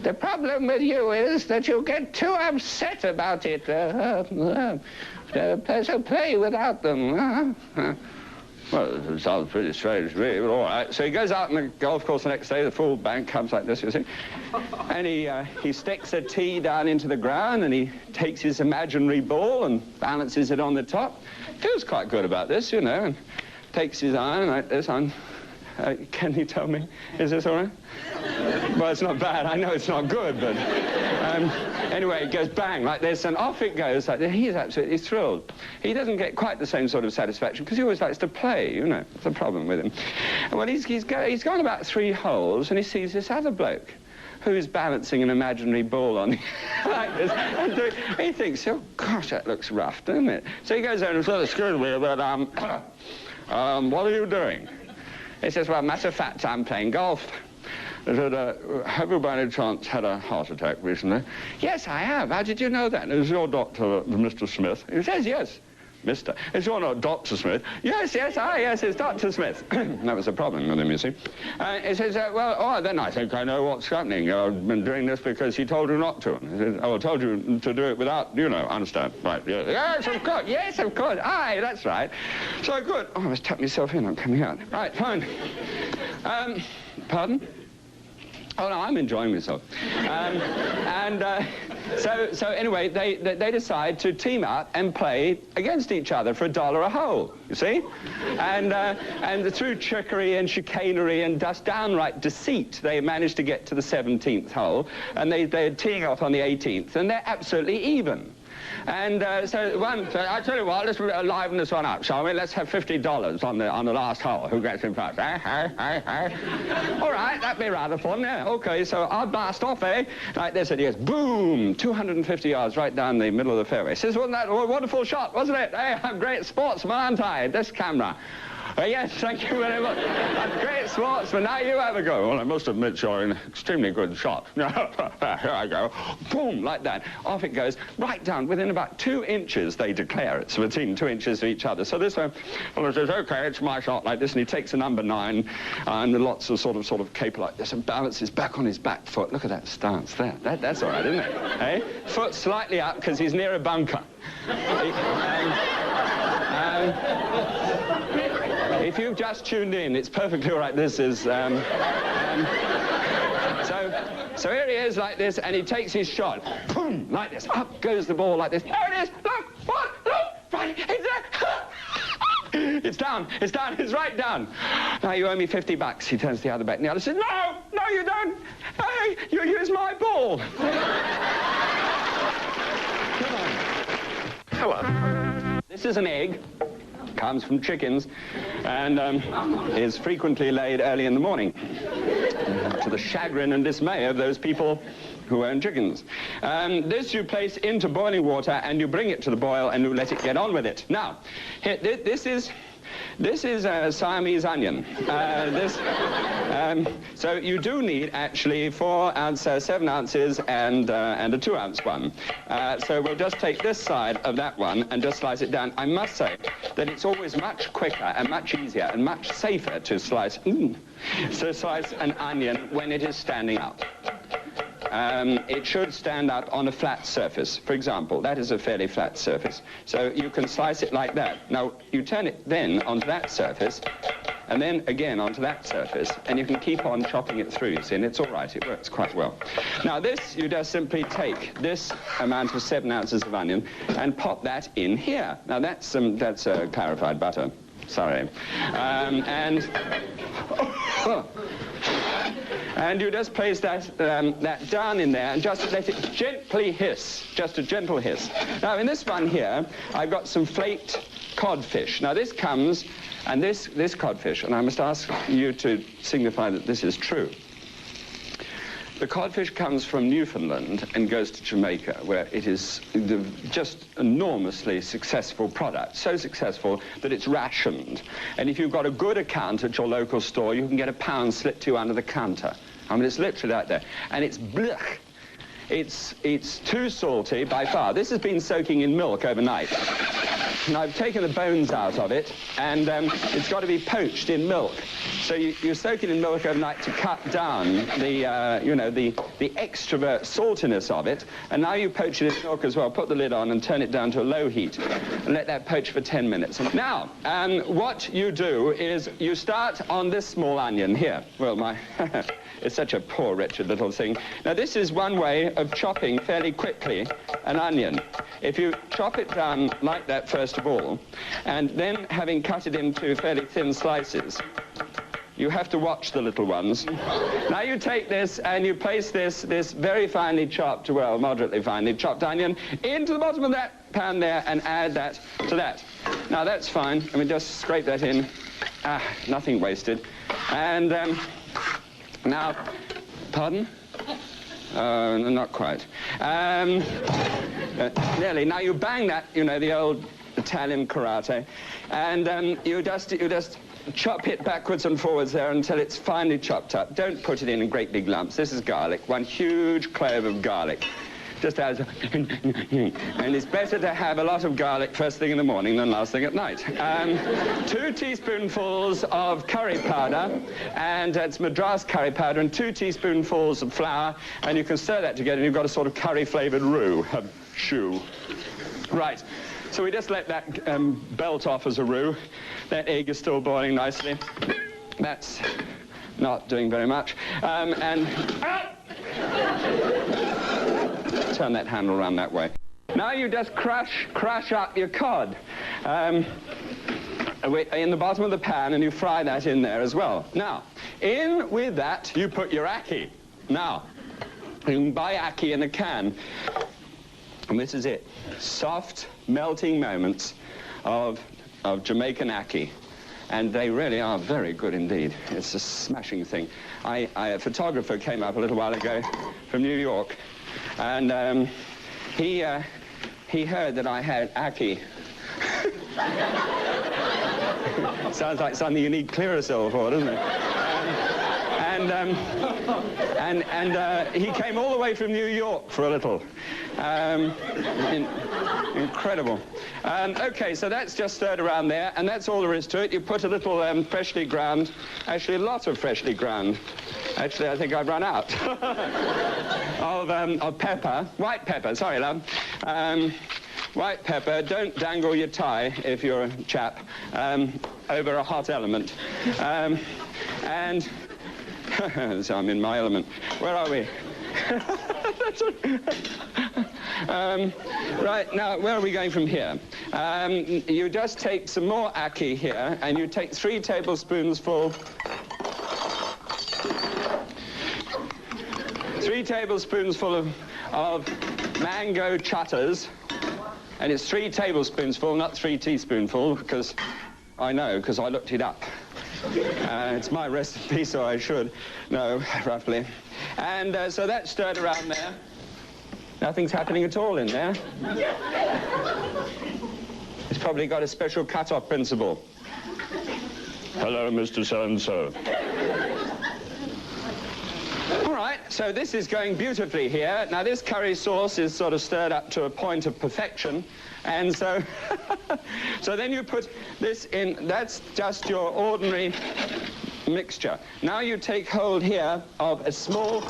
The problem with you is that you get too upset about it. So play without them." Well, it sounds pretty strange to me, but all right. So he goes out on the golf course the next day, the full bank comes like this, you see. And he sticks a tee down into the ground, and he takes his imaginary ball and balances it on the top. Feels quite good about this, you know, and takes his iron like this on. Can you tell me, is this all right? Well, it's not bad. I know it's not good, but anyway, it goes bang like this, and off it goes like this. He's absolutely thrilled. He doesn't get quite the same sort of satisfaction because he always likes to play, you know. That's the problem with him. Well, he's gone about 3 holes, and he sees this other bloke who's balancing an imaginary ball on like this. And he thinks, oh, gosh, that looks rough, doesn't it? So he goes over and says, excuse me, but what are you doing? He says, well, matter of fact, I'm playing golf. I said, have you by any chance had a heart attack recently? Yes, I have. How did you know that? Is your doctor Mr. Smith? He says, yes. Mr. Is your not Dr. Smith? Yes, yes, it's Dr. Smith. That was the problem with him, you see. He says, well, then I think I know what's happening. I've been doing this because he told you not to. He says, I told you to do it without, you know, understand. Right, yes, of course, yes, of course. Aye, that's right. So good. Oh, I must tuck myself in, I'm coming out. Right, fine. Pardon? Oh, no, I'm enjoying myself. So anyway, they decide to team up and play against each other for $1 a hole, you see? And through trickery and chicanery and just downright deceit, they managed to get to the 17th hole, and they're teeing off on the 18th, and they're absolutely even. And so I tell you what, let's liven this one up, shall we? Let's have $50 on the last hole. Who gets in first? All right, that'd be rather fun, yeah. Okay, so I'll blast off, eh? Like this, and he goes, boom, 250 yards right down the middle of the fairway. He says, wasn't that a wonderful shot, wasn't it? Hey, I'm a great sportsman, aren't I? This camera. Yes, thank you very much. I'm a great sportsman. Now you have a go. Well, I must admit you're an extremely good shot. Here I go. Boom, like that. Off it goes, right down. Within about 2 inches, they declare it's within 2 inches of each other. So this one, well, says, OK, it's my shot like this, and he takes a number 9 and lots of sort of caper like this and balances back on his back foot. Look at that stance there. That's all right, isn't it? Eh? Foot slightly up because he's near a bunker. If you've just tuned in, it's perfectly all right. This is... So here he is like this, and he takes his shot. Boom, like this. Up goes the ball like this. There it is. Look, what? Look, right, it's there. It's down, it's right down. Now you owe me $50. He turns the other back, and the other says, no, you don't. Hey, you use my ball. Come on. Hello. This is an egg. Comes from chickens and is frequently laid early in the morning, to the chagrin and dismay of those people who own chickens. This you place into boiling water and you bring it to the boil and you let it get on with it. Now, here, this is a Siamese onion. So you do need actually 7 ounces and a 2-ounce one. So we'll just take this side of that one and just slice it down. I must say that it's always much quicker and much easier and much safer to slice an onion when it is standing up. It should stand up on a flat surface. For example, that is a fairly flat surface. So you can slice it like that. Now, you turn it then onto that surface, and then again onto that surface, and you can keep on chopping it through, you see, and it's all right, it works quite well. Now, this, you just simply take this amount of 7 ounces of onion and pop that in here. Now, that's clarified butter. Sorry. And you just place that down in there and just let it gently hiss, just a gentle hiss. Now, in this one here, I've got some flaked codfish. Now, this comes, and this codfish, and I must ask you to signify that this is true. The codfish comes from Newfoundland and goes to Jamaica, where it is just enormously successful product. So successful that it's rationed. And if you've got a good account at your local store, you can get £1 slipped to you under the counter. I mean, it's literally like that. And it's blech. It's too salty by far. This has been soaking in milk overnight. Now, I've taken the bones out of it, and it's got to be poached in milk. So you soak it in milk overnight to cut down the, you know, the extrovert saltiness of it. And now you poach it in milk as well. Put the lid on and turn it down to a low heat, and let that poach for 10 minutes. Now, what you do is you start on this small onion here. Well, my... It's such a poor, wretched little thing. Now, this is one way of chopping fairly quickly an onion. If you chop it down like that, first of all, and then having cut it into fairly thin slices, you have to watch the little ones. Now, you take this and you place this very finely chopped, well, moderately finely chopped onion into the bottom of that pan there and add that to that. Now, that's fine. I mean, just scrape that in. Ah, nothing wasted. And... now, pardon? Not quite. Nearly. Now you bang that, you know, the old Italian karate, and you just chop it backwards and forwards there until it's finely chopped up. Don't put it in great big lumps. This is garlic, one huge clove of garlic. Just as, and it's better to have a lot of garlic first thing in the morning than last thing at night. 2 teaspoonfuls of curry powder, and it's Madras curry powder, and 2 teaspoonfuls of flour, and you can stir that together, and you've got a sort of curry-flavored roux, a choux. Right, so we just let that belt off as a roux. That egg is still boiling nicely. That's not doing very much. Turn that handle around that way. Now you just crush up your cod in the bottom of the pan, and you fry that in there as well. Now, in with that, you put your ackee. Now, you can buy ackee in a can, and this is it. Soft, melting moments of Jamaican ackee. And they really are very good indeed. It's a smashing thing. A photographer came up a little while ago from New York, and he heard that I had ackee. Sounds like something you need Clearasil for, doesn't it? And he came all the way from New York for a little. Incredible. Okay, so that's just stirred around there, and that's all there is to it. You put a little freshly ground, actually a lot of freshly ground. Actually, I think I've run out of pepper, white pepper. Sorry, love. White pepper. Don't dangle your tie if you're a chap over a hot element. And so I'm in my element. Where are we? Right, now, where are we going from here? You just take some more ackee here, and you take 3 tablespoonsful... 3 tablespoonsful of mango chutters, and it's 3 tablespoonsful, not 3 teaspoonful, because I know, because I looked it up. It's my recipe, so I should know, roughly. And so that's stirred around there. Nothing's happening at all in there. It's probably got a special cut-off principle. Hello, Mr. So-and-so. All right, so this is going beautifully here. Now, this curry sauce is sort of stirred up to a point of perfection. And so, so then you put this in. That's just your ordinary mixture. Now you take hold here of a small,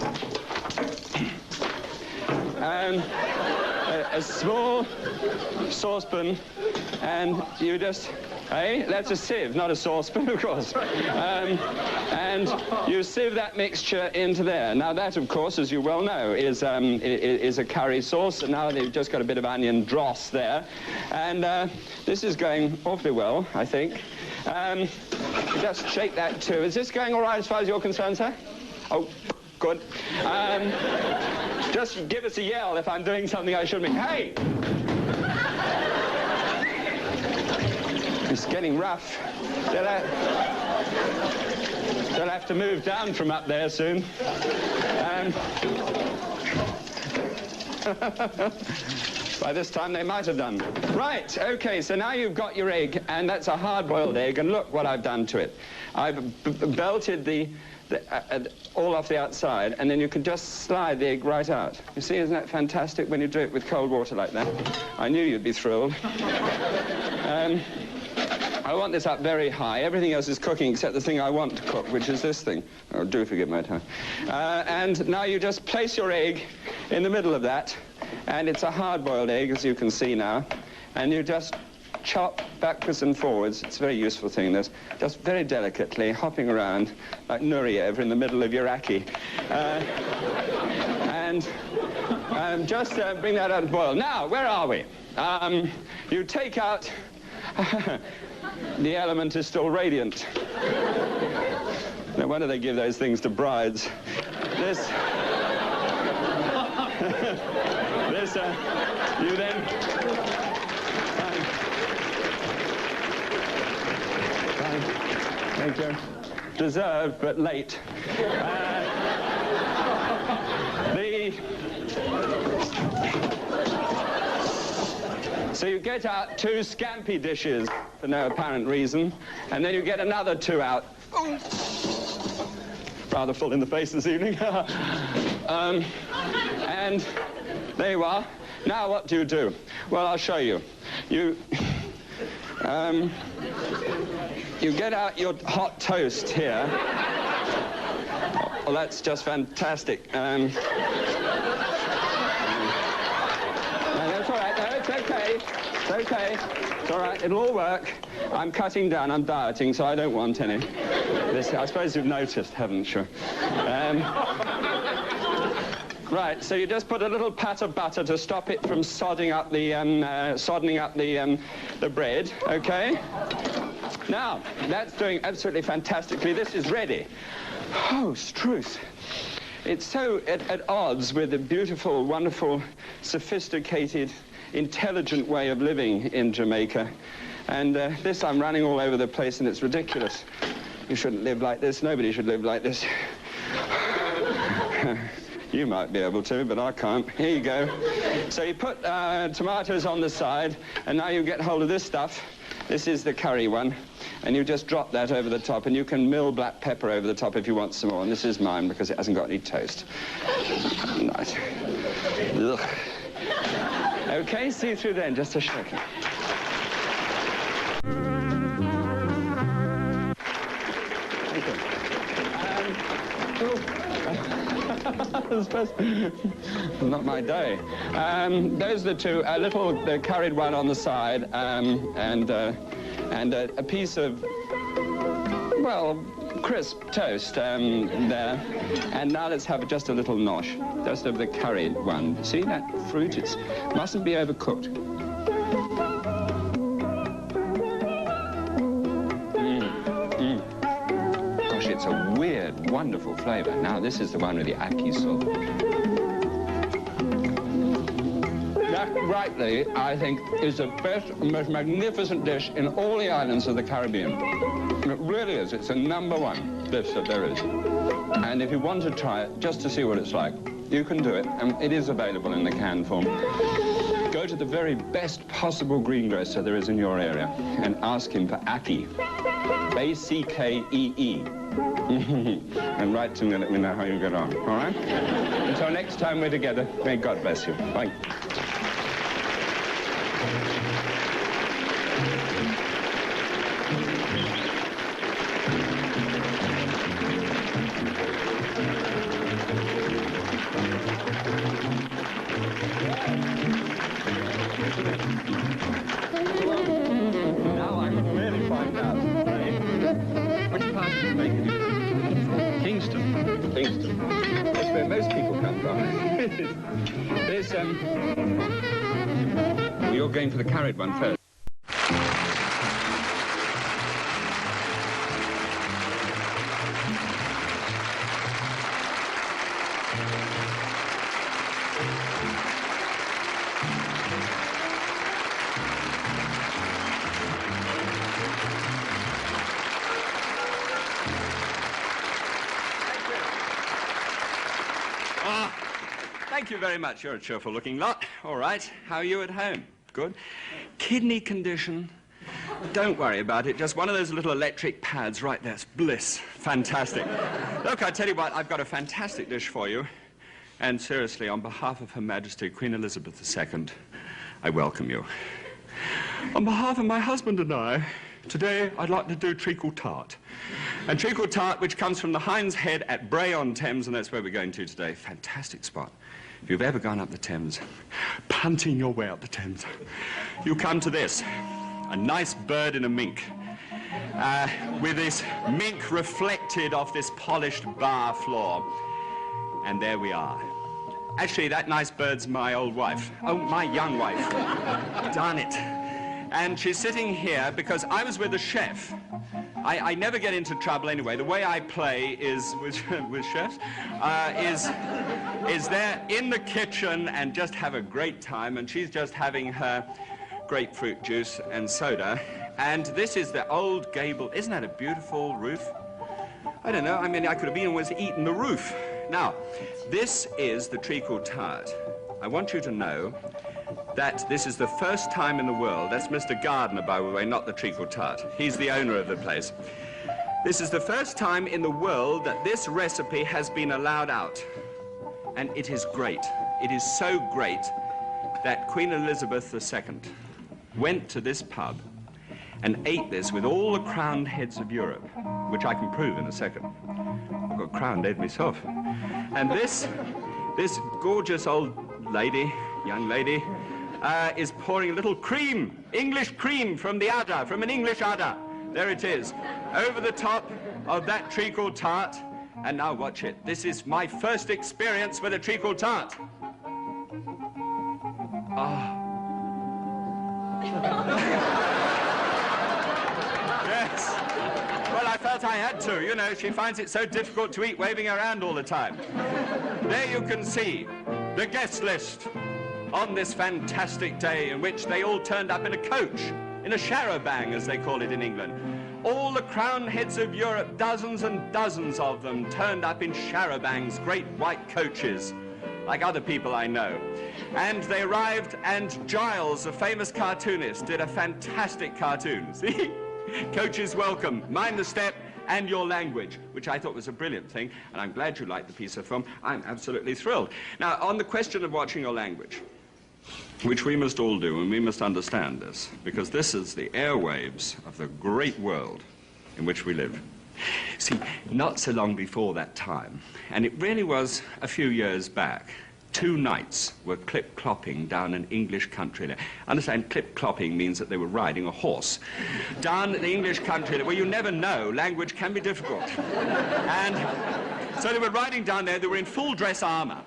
a small saucepan, and you just, that's a sieve, not a saucepan, of course. And you sieve that mixture into there. Now that, of course, as you well know, is a curry sauce. And now they've just got a bit of onion dross there. And this is going awfully well, I think. Just shake that too. Is this going all right as far as you're concerned, sir? Oh, good. Just give us a yell if I'm doing something I shouldn't be. Hey! It's getting rough. They'll have to move down from up there soon. By this time, they might have done. Right, okay, so now you've got your egg, and that's a hard-boiled egg, and look what I've done to it. I've belted the all off the outside, and then you can just slide the egg right out. You see, isn't that fantastic when you do it with cold water like that? I knew you'd be thrilled. I want this up very high. Everything else is cooking except the thing I want to cook, which is this thing. Oh, do forgive my tongue. And now you just place your egg in the middle of that, and it's a hard-boiled egg, as you can see now, and you just chop backwards and forwards. It's a very useful thing, this. Just very delicately hopping around like Nureyev in the middle of your ackee. And just bring that out to boil. Now, where are we? You take out... The element is still radiant. No wonder they give those things to brides. This... you then... Thank you. Deserved, but late. So you get out 2 scampi dishes for no apparent reason, and then you get another 2 out. Ooh. Rather full in the face this evening. And there you are. Now what do? Well, I'll show you. You get out your hot toast here. Well, that's just fantastic. No, that's all right. No, it's okay. It's okay. It's all right. It'll all work. I'm cutting down. I'm dieting, so I don't want any. This, I suppose you've noticed, haven't you? Right. So you just put a little pat of butter to stop it from sodding up the bread. Okay. Now that's doing absolutely fantastically. This is ready. Oh, Struth. It's so at odds with the beautiful, wonderful, sophisticated, intelligent way of living in Jamaica. And this, I'm running all over the place, and it's ridiculous. You shouldn't live like this. Nobody should live like this. You might be able to, but I can't. Here you go. So you put tomatoes on the side, and now you get hold of this stuff. This is the curry one. And you just drop that over the top, and you can mill black pepper over the top if you want some more. And this is mine because it hasn't got any toast. Nice. Ugh. Okay, see you through then, just a second. Not my day. Those are the 2, the curried one on the side, and a piece of, well, crisp toast there. And now let's have just a little nosh, just of the curried one. See that fruit? It mustn't be overcooked. Gosh, it's a weird, wonderful flavour. Now this is the one with the ackee salt. That, rightly, I think, is the best and most magnificent dish in all the islands of the Caribbean. It really is. It's the #1 dish that there is. And if you want to try it, just to see what it's like, you can do it. And it is available in the canned form. Go to the very best possible greengrocer there is in your area and ask him for ackee. A-C-K-E-E. And write to me and let me know how you get on. All right? Until next time we're together, may God bless you. Bye. Now I can really find out. Which part of Jamaica? Kingston. Kingston. That's where most people come from. There's, well, you're going for the carried one first. Thank you very much. You're a cheerful-looking lot. All right. How are you at home? Good. Kidney condition? Don't worry about it. Just one of those little electric pads right there. It's bliss. Fantastic. Look, I tell you what, I've got a fantastic dish for you. And seriously, on behalf of Her Majesty Queen Elizabeth II, I welcome you. On behalf of my husband and I, today I'd like to do treacle tart. And treacle tart, which comes from the Hind's Head at Bray-on-Thames, and that's where we're going to today. Fantastic spot. If you've ever gone up the Thames, punting your way up the Thames, you come to this, a nice bird in a mink, with this mink reflected off this polished bar floor. And there we are. Actually, that nice bird's my old wife. Oh, my young wife. Darn it. And she's sitting here because I was with the chef. I never get into trouble anyway. The way I play is, with chefs, is there in the kitchen and just have a great time. And she's just having her grapefruit juice and soda. And this is the old gable. Isn't that a beautiful roof? I don't know. I mean, I could have almost eaten the roof. Now, this is the treacle tart. I want you to know that this is the first time in the world, that's Mr. Gardner, by the way, not the treacle tart. He's the owner of the place. This is the first time in the world that this recipe has been allowed out. And it is great. It is so great that Queen Elizabeth II went to this pub and ate this with all the crowned heads of Europe, which I can prove in a second. I've got a crowned head myself. And this gorgeous old lady, young lady, is pouring a little cream, English cream from the udder, from an English udder. There it is, over the top of that treacle tart. And now watch it. This is my first experience with a treacle tart. Ah. Yes. Well, I felt I had to. You know, she finds it so difficult to eat waving her hand all the time. There you can see the guest list on this fantastic day in which they all turned up in a coach, in a charabanc, as they call it in England. All the crowned heads of Europe, dozens and dozens of them, turned up in charabancs, great white coaches, like other people I know. And they arrived, and Giles, a famous cartoonist, did a fantastic cartoon. See? Coaches welcome, mind the step, and your language, which I thought was a brilliant thing, and I'm glad you liked the piece of film. I'm absolutely thrilled. Now, on the question of watching your language, which we must all do, and we must understand this, because this is the airwaves of the great world in which we live. See, not so long before that time, and it really was a few years back, two knights were clip-clopping down an English country lane. Understand, clip-clopping means that they were riding a horse down the English country lane. Well, you never know. Language can be difficult. And so they were riding down there. They were in full dress armor.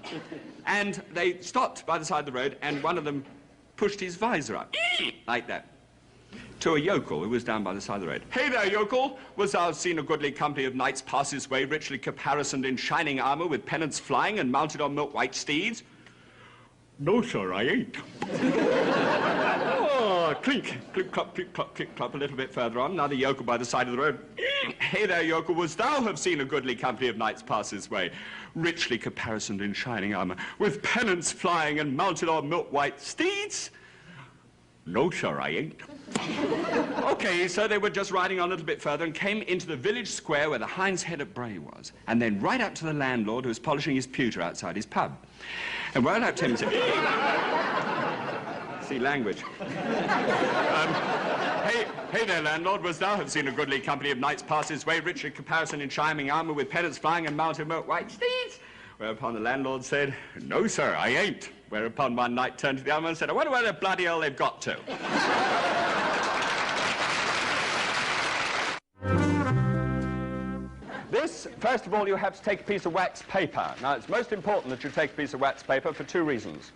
And they stopped by the side of the road, and one of them pushed his visor up, like that, to a yokel who was down by the side of the road. "Hey there, yokel, was thou seen a goodly company of knights pass this way, richly caparisoned in shining armor, with pennants flying and mounted on milk-white steeds?" "No, sir, I ain't." Oh, clink, clip, clop, clip, clop, clip, clop, a little bit further on, another yokel by the side of the road. "Hey there, yokel, was thou have seen a goodly company of knights pass this way, richly caparisoned in shining armor, with pennants flying and mounted on milk-white steeds?" "No, sir, I ain't." Okay, so they were just riding on a little bit further and came into the village square where the Hind's Head at Bray was, and then right up to the landlord who was polishing his pewter outside his pub. And right up to him and said, see language. Hey there, landlord, was thou have seen a goodly company of knights pass this way, richly caparisoned in shining armor, with pennants flying and mounted milk-white steeds? Whereupon the landlord said, "No, sir, I ain't." Whereupon one knight turned to the other and said, "I wonder where the bloody hell they've got to." This, first of all, you have to take a piece of wax paper. Now, it's most important that you take a piece of wax paper for two reasons.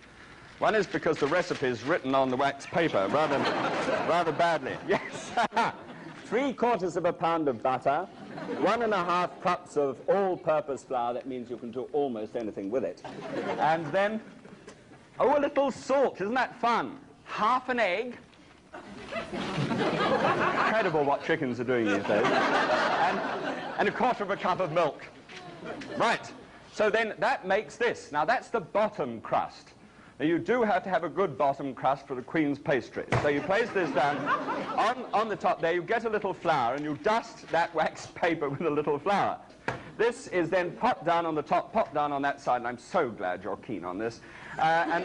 One is because the recipe is written on the wax paper rather badly. Yes. 3/4 of a pound of butter, 1½ cups of all-purpose flour. That means you can do almost anything with it. And then, oh, a little salt. Isn't that fun? Half an egg. Incredible what chickens are doing these days. And 1/4 cup of milk. Right. So then that makes this. Now, that's the bottom crust. Now, you do have to have a good bottom crust for the Queen's pastry. So you place this down on the top there. You get a little flour, and you dust that wax paper with a little flour. This is then popped down on the top, popped down on that side, and I'm so glad you're keen on this. And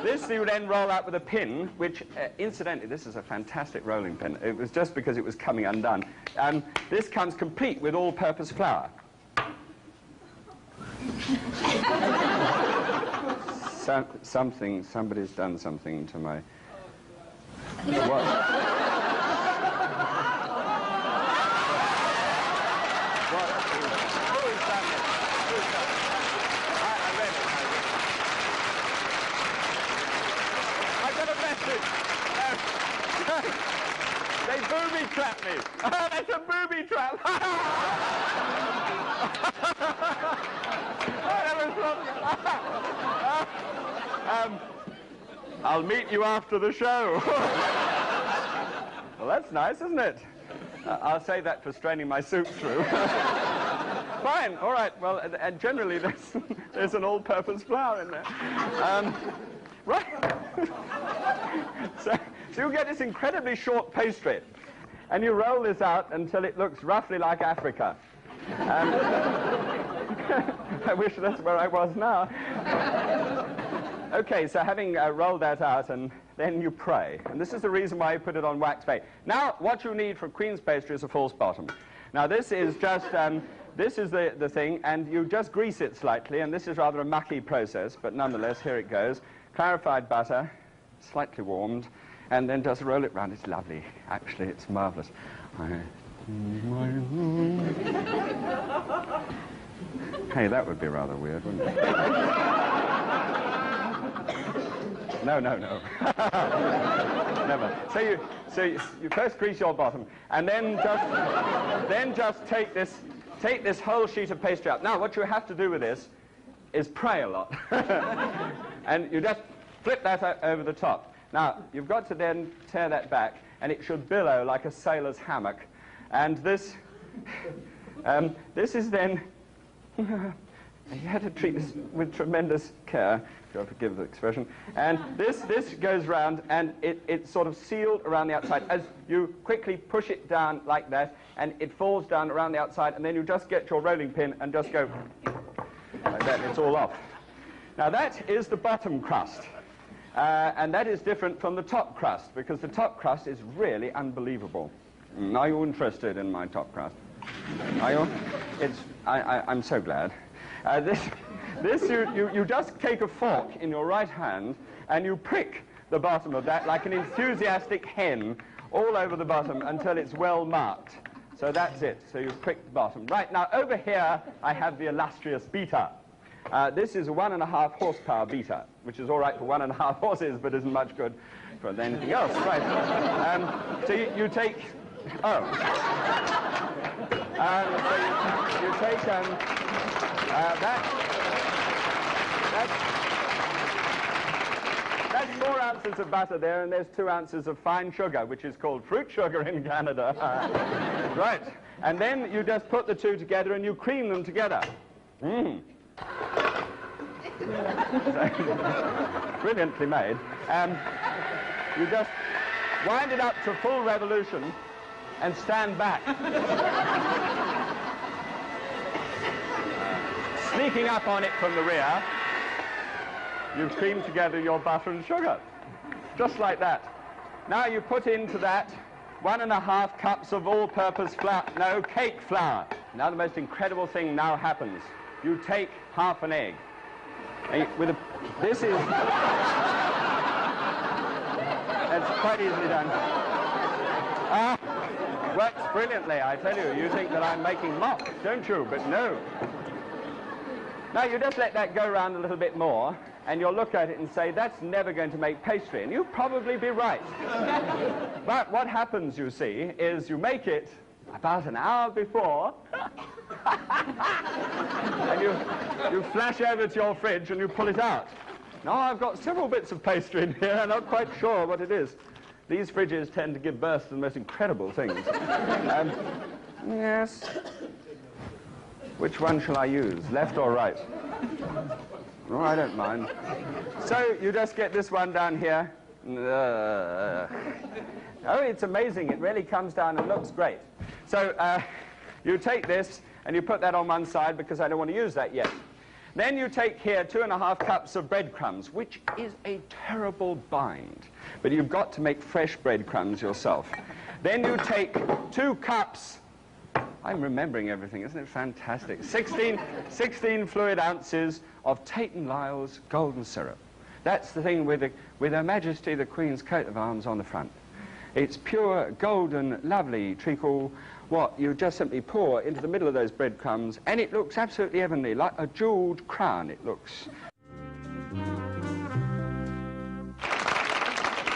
this you then roll out with a pin, which, incidentally, this is a fantastic rolling pin. It was just because it was coming undone. This comes complete with all-purpose flour. Somebody's done something to my... What? Who's done this? Who's done it? I read it. I got a message. They booby-trapped me. Oh, that's a booby-trap. I'll meet you after the show. Well, that's nice, isn't it? I'll say that for straining my soup through. Fine, all right. Well, and generally there's an all-purpose flour in there. Right. So you get this incredibly short pastry, and you roll this out until it looks roughly like Africa. I wish that's where I was now. Okay, so having rolled that out, and then you pray. And this is the reason why you put it on wax bake. Now, what you need for Queen's pastry is a false bottom. Now, this is just, this is the thing, and you just grease it slightly, and this is rather a mucky process, but nonetheless, here it goes. Clarified butter, slightly warmed, and then just roll it round. It's lovely. Actually, it's marvellous. Hey, that would be rather weird, wouldn't it? No. Never. So you first grease your bottom, and then just take this whole sheet of pastry out. Now, what you have to do with this is pray a lot, and you just flip that over the top. Now, you've got to then tear that back, and it should billow like a sailor's hammock. And this is then. You had to treat this with tremendous care, if you'll forgive the expression. And this goes round, and it's sort of sealed around the outside. As you quickly push it down like that, and it falls down around the outside, and then you just get your rolling pin and just go like that. It's all off. Now that is the bottom crust, and that is different from the top crust, because the top crust is really unbelievable. Are you interested in my top crust? Are you? I'm so glad. You just take a fork in your right hand and you prick the bottom of that like an enthusiastic hen all over the bottom until it's well marked. So that's it. So you prick the bottom. Right, now over here I have the illustrious beater. This is a 1.5 horsepower beater, which is all right for 1.5 horses, but isn't much good for anything else. Right. So you take... Oh. So you take that's 4 ounces of butter there, and there's 2 ounces of fine sugar, which is called fruit sugar in Canada. Right. And then you just put the two together and you cream them together. Brilliantly made. You just wind it up to full revolution and stand back. Sneaking up on it from the rear, you've creamed together your butter and sugar. Just like that. Now you put into that 1.5 cups of all-purpose flour, no, cake flour. Now the most incredible thing now happens. You take half an egg. This is... That's quite easily done. Works brilliantly, I tell you. You think that I'm making mock, don't you? But no. Now, you just let that go around a little bit more, and you'll look at it and say, that's never going to make pastry. And you'll probably be right. But what happens, you see, is you make it about an hour before, and you flash over to your fridge and you pull it out. Now, I've got several bits of pastry in here. I'm not quite sure what it is. These fridges tend to give birth to the most incredible things. Yes. Which one shall I use, left or right? Oh, I don't mind. So you just get this one down here. Oh, it's amazing. It really comes down and looks great. So you take this and you put that on one side because I don't want to use that yet. Then you take here 2½ cups of breadcrumbs, which is a terrible bind. But you've got to make fresh breadcrumbs yourself. Then you take 2 cups. I'm remembering everything, isn't it fantastic? 16 fluid ounces of Tate & Lyle's golden syrup. That's the thing with Her Majesty the Queen's coat of arms on the front. It's pure, golden, lovely treacle, what you just simply pour into the middle of those breadcrumbs, and it looks absolutely heavenly, like a jeweled crown it looks.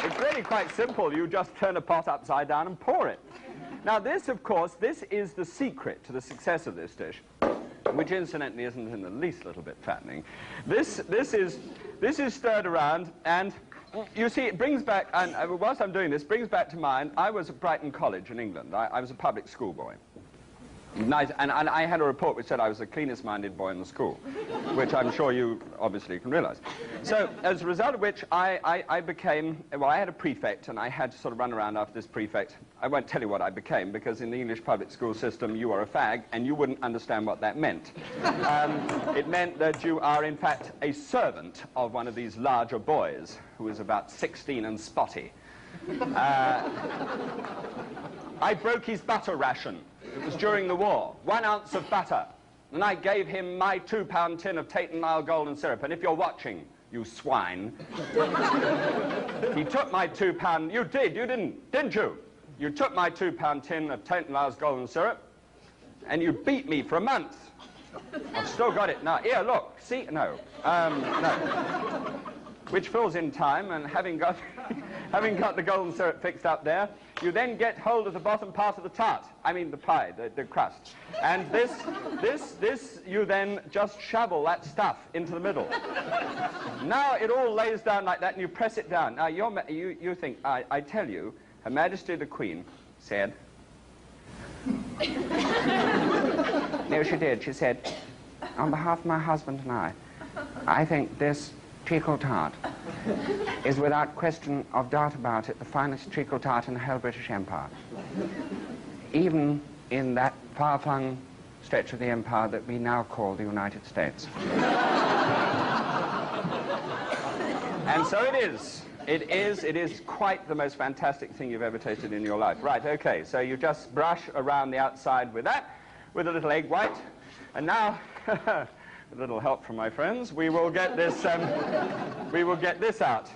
It's really quite simple. You just turn a pot upside down and pour it. Now this, of course, this is the secret to the success of this dish, which incidentally isn't in the least little bit fattening. This is stirred around, and you see, it brings back, and whilst I'm doing this, brings back to mind, I was at Brighton College in England. I was a public school boy. Nice, and I had a report which said I was the cleanest-minded boy in the school, which I'm sure you obviously can realize. So, as a result of which, I became, well, I had a prefect, and I had to sort of run around after this prefect. I won't tell you what I became, because in the English public school system, you are a fag, and you wouldn't understand what that meant. It meant that you are, in fact, a servant of one of these larger boys, who is about 16 and spotty. I broke his butter ration. It was during the war. 1 ounce of butter. And I gave him my £2 tin of Tate & Lyle golden syrup. And if you're watching, you swine, he took my £2... You did, you didn't you? You took my £2 tin of Tate & Lyle's golden syrup, and you beat me for a month. I've still got it now. Here, look. See? No. No. Which fills in time, and having got the golden syrup fixed up there, you then get hold of the bottom part of the tart. I mean the pie, the crust. And this, you then just shovel that stuff into the middle. Now it all lays down like that, and you press it down. Now you think, I tell you, Her Majesty the Queen said... No, she did. She said, on behalf of my husband and I think this treacle tart is without question of doubt about it the finest treacle tart in the whole British Empire. Even in that far-flung stretch of the empire that we now call the United States. And so it is. It is quite the most fantastic thing you've ever tasted in your life. Right, okay, so you just brush around the outside with that, with a little egg white, and now... With a little help from my friends, we will get this out.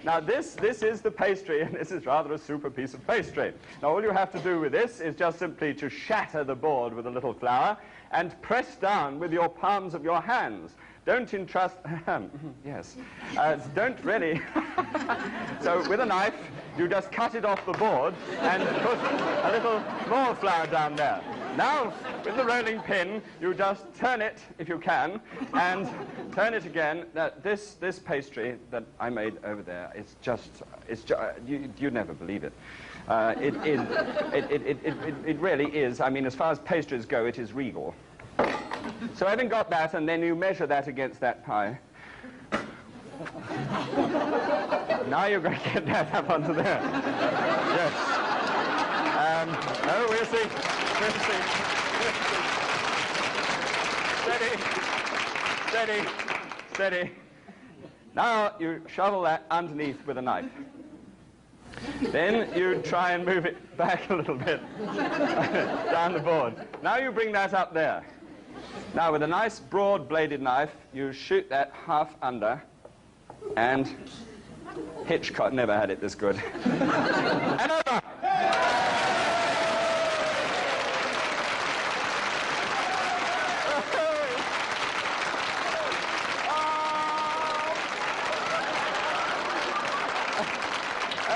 Now this is the pastry, and this is rather a super piece of pastry. Now all you have to do with this is just simply to shatter the board with a little flour and press down with your palms of your hands. Don't entrust, yes, don't really. So with a knife, you just cut it off the board and put a little more flour down there. Now, with the rolling pin, you just turn it, if you can, and turn it again. This pastry that I made over there is you'd never believe it. It really is. I mean, as far as pastries go, it is regal. So having got that, and then you measure that against that pie. Now you're going to get that up onto there. Yes. Oh, we'll see. We'll see. Steady. Steady. Steady. Now you shovel that underneath with a knife. Then you try and move it back a little bit down the board. Now you bring that up there. Now with a nice broad-bladed knife, you shoot that half under, and Hitchcock never had it this good. And over!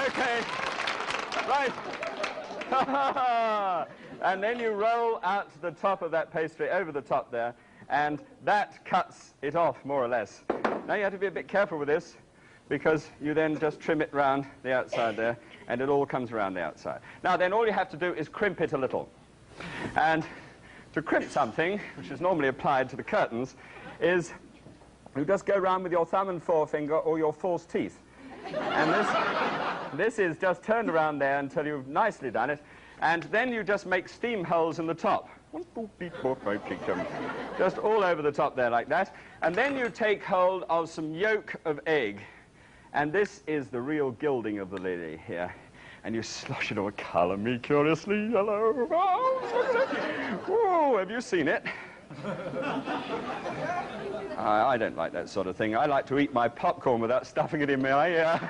Okay, right. And then you roll out the top of that pastry over the top there, and that cuts it off, more or less. Now you have to be a bit careful with this, because you then just trim it round the outside there, and it all comes around the outside. Now then all you have to do is crimp it a little. And to crimp something, which is normally applied to the curtains, is You just go around with your thumb and forefinger or your false teeth. And this is just turned around there until you've nicely done it. And then you just make steam holes in the top. Just all over the top there like that. And then you take hold of some yolk of egg. And this is the real gilding of the lily here. And you slosh it all, colour me curiously yellow. Oh, have you seen it? I don't like that sort of thing. I like to eat my popcorn without stuffing it in my ear.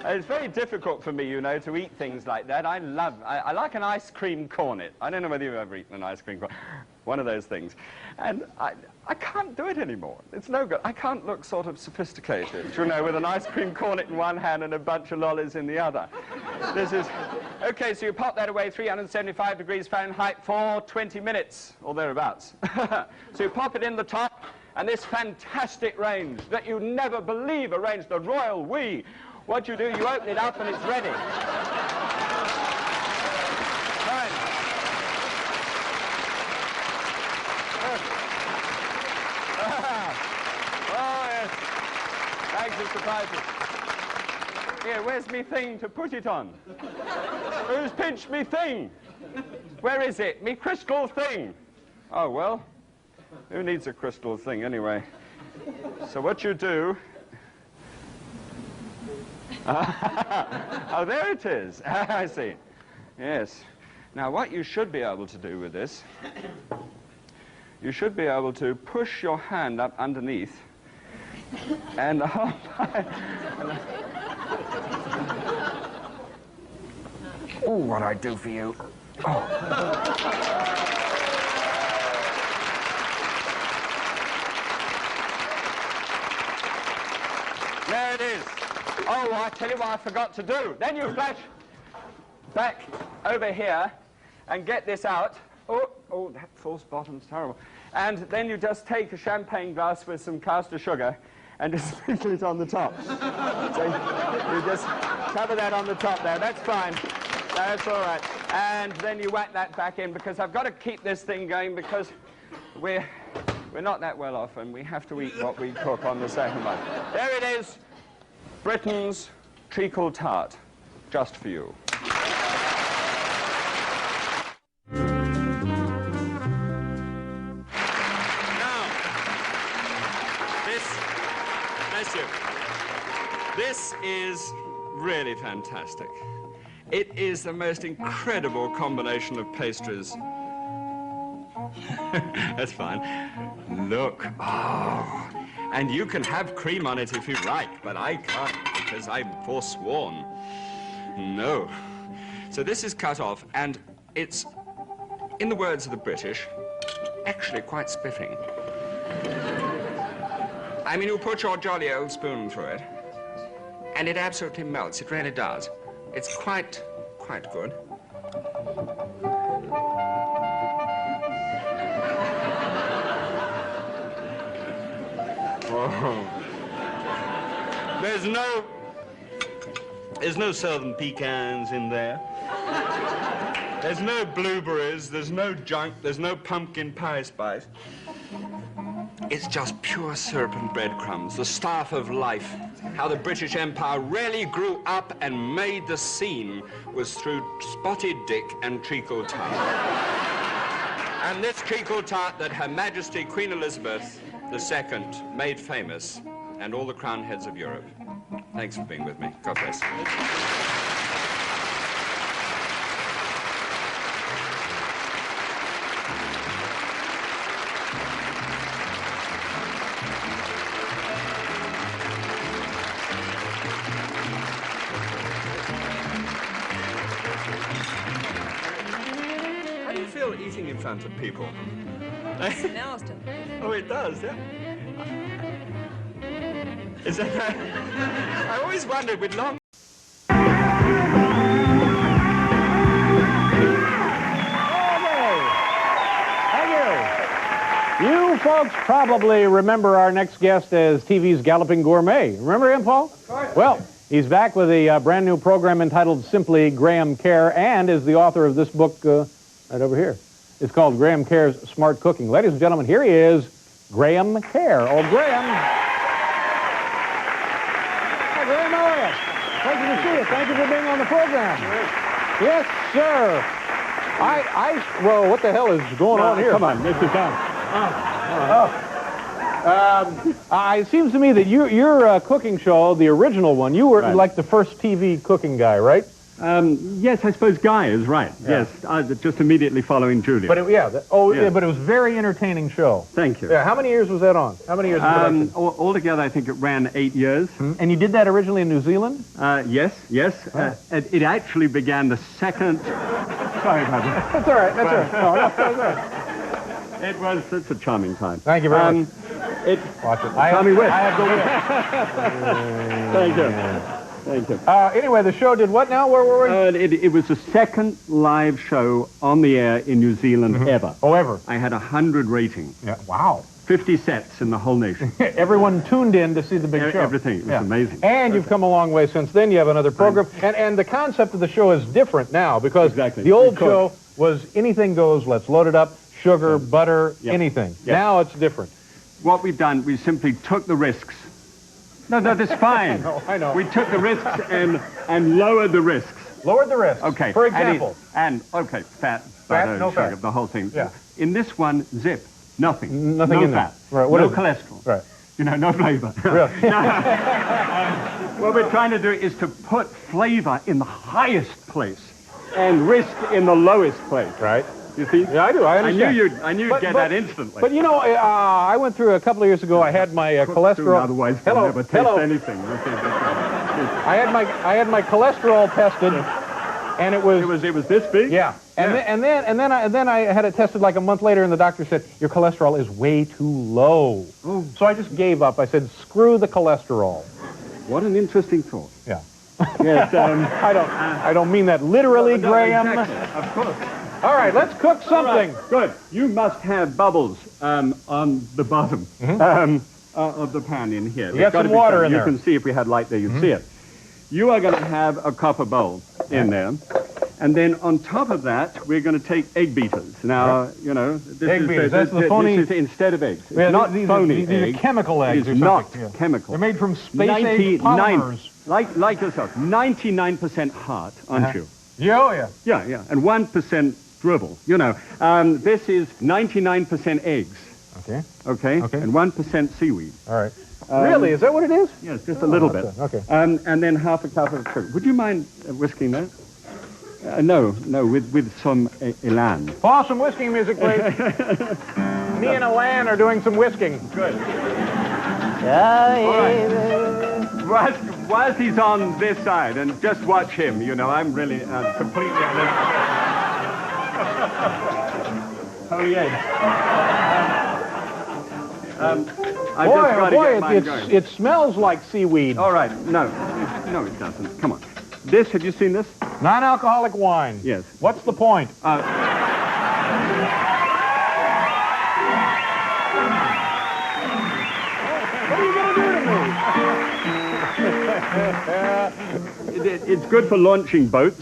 It's very difficult for me, you know, to eat things like that. I like an ice cream cornet. I don't know whether you've ever eaten an ice cream cornet. One of those things. And I can't do it anymore. It's no good. I can't look sort of sophisticated, you know, with an ice cream cornet in one hand and a bunch of lollies in the other. This is... Okay, so you pop that away 375 degrees Fahrenheit for 20 minutes, or thereabouts. So you pop it in the top, and this fantastic range that you never believe, a range, the Royal We. What you do, you open it up and it's ready. Right. Oh, yes. Thanks for surprising. Here, where's me thing to put it on? Who's pinched me thing? Where is it? Me crystal thing. Oh, well, who needs a crystal thing anyway? So what you do... Oh, there it is. I see. Yes. Now, what you should be able to do with this, you should be able to push your hand up underneath and... Oh, what I do for you. Oh. There it is. Oh, I tell you what I forgot to do. Then you flash back over here and get this out. Oh, that false bottom's terrible. And then you just take a champagne glass with some caster sugar and just sprinkle it on the top. So you just cover that on the top there. That's fine. That's all right. And then you whack that back in, because I've got to keep this thing going, because we're not that well off and we have to eat what we cook on the second one. There it is. Britain's treacle tart. Just for you. This is really fantastic. It is the most incredible combination of pastries. That's fine. Look. Oh. And you can have cream on it if you like, but I can't because I'm forsworn. No. So this is cut off, and it's, in the words of the British, actually quite spiffing. I mean, you put your jolly old spoon through it, and it absolutely melts. It really does. It's quite good. Oh. There's no southern pecans in there. There's no blueberries, there's no junk, there's no pumpkin pie spice. It's just pure syrup and breadcrumbs, the staff of life. How the British Empire really grew up and made the scene was through spotted dick and treacle tart. And this treacle tart that Her Majesty Queen Elizabeth II made famous, and all the crown heads of Europe. Thanks for being with me. God bless. How do you feel eating in front of people? Smells delicious. Oh, it does, yeah? Is that right? I always wondered with long... You folks probably remember our next guest as TV's Galloping Gourmet. Remember him, Paul? Of course. Well, he's back with a brand new program entitled simply Graham Kerr, and is the author of this book right over here. It's called Graham Kerr's Smart Cooking. Ladies and gentlemen, here he is, Graham Kerr. Oh, Graham. Hi, Graham, how are you? Pleasure to see you. Thank you for being on the program. Yes, sir. Well, what the hell is going on here? Come on, this is on. It seems to me that your cooking show, the original one, you were Right. like the first TV cooking guy, right? Yes, I suppose Guy is right. Yeah. Yes, just immediately following Julia. But Yeah. but it was a very entertaining show. Thank you. Yeah, how many years was that on? How many years of production? Altogether, I think it ran 8 years. And you did that originally in New Zealand? Yes. It actually began the second... Sorry about that. That's all right, that's all right. No, that's all right. It's a charming time. Thank you very much. Watch it. Tell me which. I have the Thank you. Thank you. Anyway, the show did what now? Where were we? It was the second live show on the air in New Zealand ever. Oh, ever? I had 100 ratings. Yeah. Wow. 50 sets in the whole nation. Everyone tuned in to see the big show. Everything. It was amazing. And you've come a long way since then. You have another program. And the concept of the show is different now because the old show was anything goes, let's load it up, sugar, butter, anything. Yep. Now it's different. What we've done, we simply took the risks. No, that's fine. I know. We took the risks and lowered the risks. Lowered the risks. Okay. For example. Fat, butter, no sugar, fat. the whole thing. Yeah. In this one, zip, nothing. Nothing no in fat. there. Right. What no is it? cholesterol. Right. You know, no flavor. Really? What we're trying to do is to put flavor in the highest place and risk in the lowest place. Right. You see? Yeah, I do. I understand. I knew you'd get that instantly. But you know, I went through a couple of years ago. I had my cholesterol. Otherwise, we'll never taste anything. I had my cholesterol tested, and it was this big. Yeah. And then I had it tested like a month later, and the doctor said your cholesterol is way too low. Oh. So I just gave up. I said, screw the cholesterol. What an interesting thought. Yeah. Yes. I don't mean that literally, no, Graham. Exactly. Of course. All right, let's cook something. Right, good. You must have bubbles on the bottom of the pan in here. You got some water in there. You can see if we had light there, you'd see it. You are going to have a copper bowl in there. And then on top of that, we're going to take egg beaters. Now, you know, Egg beaters, that's the phony... This is instead of eggs. It's not phony These are chemical eggs. It's not chemical. They're made from space-age polymers. Like yourself, 99% heart, aren't you? Yeah. Yeah. And 1% dribble. You know, this is 99% eggs. Okay. And 1% seaweed. All right. Really? Is that what it is? Yes, just a little bit. Okay. And then half a cup of sugar. Would you mind whisking that? No, with some elan. Pause some whisking music, please. Me and Elan are doing some whisking. Good. Whilst he's on this side, and just watch him, you know, I'm really completely... Holy egg. It smells like seaweed. All right, no, it doesn't. Come on. This, have you seen this? Non-alcoholic wine. Yes. What's the point? What are you going to do to me? It's good for launching boats.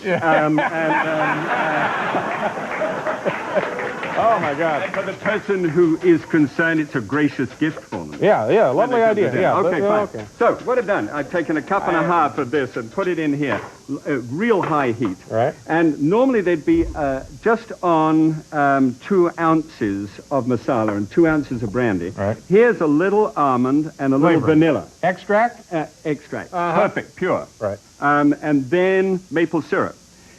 Oh, my God. For the person who is concerned, it's a gracious gift for them. Yeah, lovely idea. Yeah, okay, fine. Okay. So, what I've done, I've taken a cup and a half of this and put it in here, real high heat. Right. And normally they'd be just on 2 ounces of masala and 2 ounces of brandy. Right. Here's a little almond and a little vanilla. Extract? Extract. Perfect, pure. Right. And then maple syrup.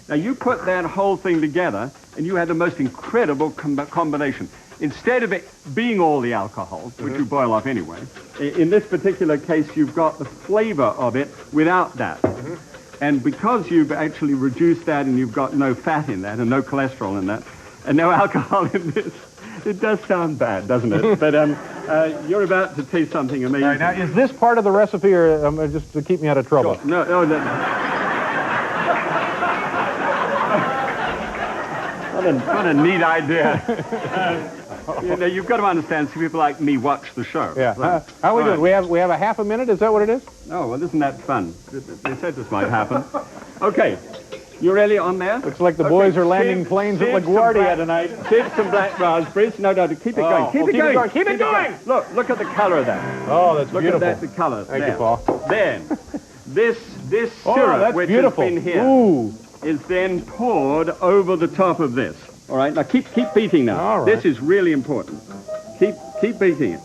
Now, you put that whole thing together, and you had the most incredible combination. Instead of it being all the alcohol, which you boil off anyway, in this particular case, you've got the flavor of it without that. And because you've actually reduced that, and you've got no fat in that, and no cholesterol in that, and no alcohol in this, it does sound bad, doesn't it? But you're about to taste something amazing. All right, now, is this part of the recipe, or just to keep me out of trouble? Sure. No. What a neat idea. You've got to understand, some people like me watch the show. Yeah. How are we doing? We have a half a minute? Is that what it is? Oh, well, isn't that fun? They said this might happen. Okay. You really on there? Looks like the boys are landing planes at LaGuardia tonight. Sieve some black raspberries. No, keep it going. Keep it going. Keep it going. Look at the color of that. Oh, that's beautiful. Look at the color. Thank you, Paul. Then, this syrup, that's which beautiful. has been here, Ooh. is then poured over the top of this. All right, now keep beating now. All right. This is really important. Keep beating it.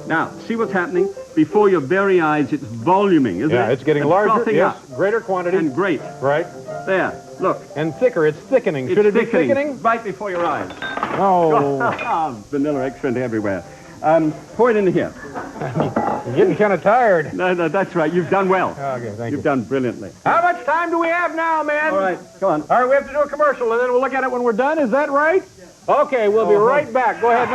Now, see what's happening? Before your very eyes, it's voluming, isn't it? Yeah, it's getting And larger, frothing yes, up. greater quantity. And great. Right. There, look. And thicker, it's thickening. Should it be thickening? Right before your eyes. Oh. Vanilla extract everywhere. Pour it into here. You're getting kind of tired. No, that's right. You've done well. Okay, thank you. You've done brilliantly. How much time do we have now, man? All right, go on. All right, we have to do a commercial, and then we'll look at it when we're done. Is that right? Yes. Okay, we'll be right back. Go ahead,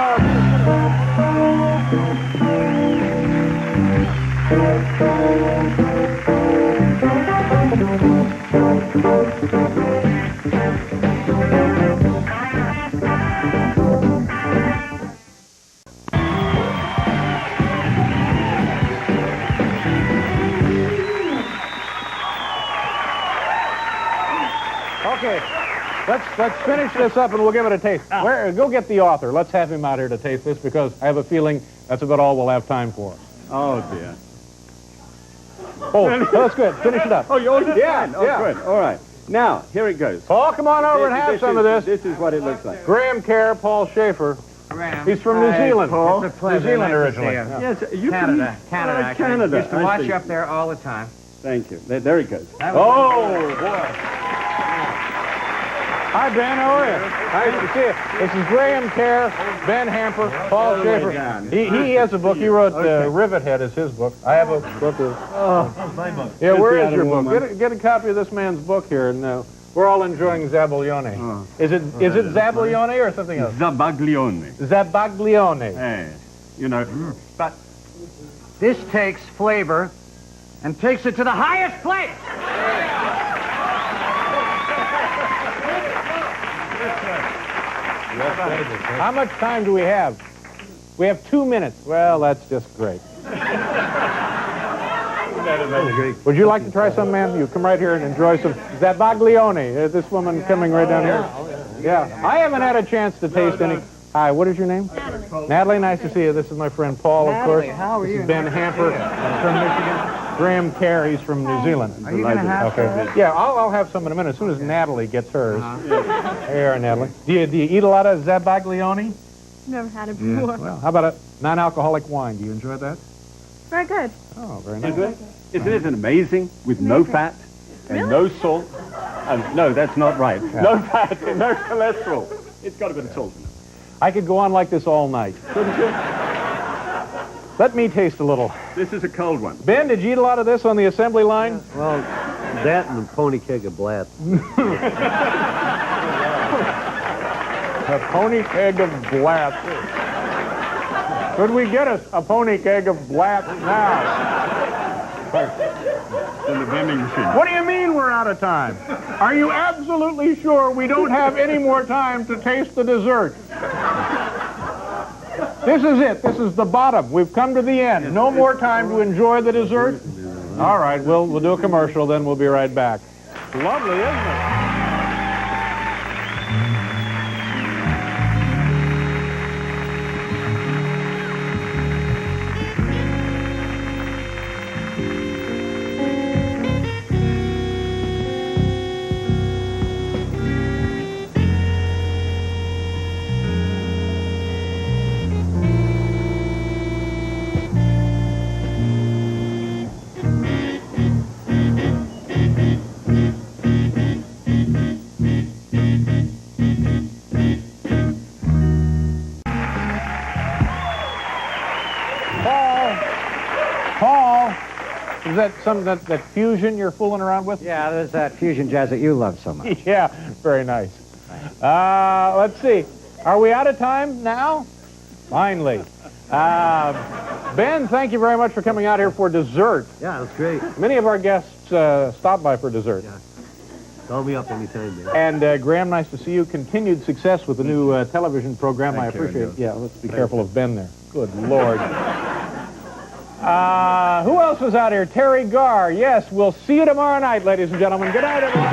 Okay, let's finish this up and we'll give it a taste. Go get the author. Let's have him out here to taste this because I have a feeling that's about all we'll have time for. Oh, dear. Oh, that's good. Finish it up. Oh, yours is fine. Oh, yeah. good. All right. Now, here it goes. Paul, come on over and have some of this. This is what it looks like. Graham Kerr, Paul Schaefer. Graham. He's from New Zealand. Paul. It's a pleasure. New Zealand Nice to originally. see you. Yes, you Canada. Canada. Used to I watch see. you up there all the time. Thank you. There it goes. Oh, boy. Hi, Ben. How are you? Nice to see you. This is Graham Kerr, Ben Hamper, Paul Schaefer. He has a book. He wrote Rivet Head is his book. I have a book of... My book. Yeah, where is your book? Get a copy of this man's book here. And we're all enjoying Zabaglione. Is it Zabaglione or something else? Zabaglione. Zabaglione. Hey, you know, but This takes flavor and takes it to the highest place. How much time do we have? We have 2 minutes. Well, that's just great. Would you like to try some, man? You come right here and enjoy some Zabaglione. This woman coming right down here. Yeah. I haven't had a chance to taste any. Hi, what is your name? Natalie. Natalie, nice to see you. This is my friend Paul, of course. How are you? This is Ben Hamper from Michigan. Graham Kerr, he's from New Zealand. Are you going to have Okay. Yeah, I'll have some in a minute, as soon as Natalie gets hers. Here, Natalie. Do you eat a lot of Zabaglione? Never had it before. Well, how about a non-alcoholic wine? Do you enjoy that? Very good. Oh, very nice. isn't it amazing with no fat and no salt? No, that's not right. Yeah. No fat and no cholesterol. It's got a bit of salt in it. I could go on like this all night. Couldn't you? Let me taste a little. This is a cold one. Ben, did you eat a lot of this on the assembly line? Well, that and a pony keg of blat. A pony keg of blat. Could we get a pony keg of blat now? In the vending machine. What do you mean we're out of time? Are you absolutely sure we don't have any more time to taste the dessert? This is it. This is the bottom. We've come to the end. No more time to enjoy the dessert? All right, we'll do a commercial, then we'll be right back. Lovely, isn't it? Paul, is that some that fusion you're fooling around with? Yeah, there's that fusion jazz that you love so much. Yeah, very nice. Let's see. Are we out of time now? Finally. Ben, thank you very much for coming out here for dessert. Yeah, that's great. Many of our guests stop by for dessert. Yeah. Call me up anytime, man. And Graham, nice to see you. Continued success with the new television program. I appreciate it. Yeah, let's be careful of Ben there. Good Lord. Who else was out here? Terry Garr. Yes, we'll see you tomorrow night, ladies and gentlemen. Good night, everyone.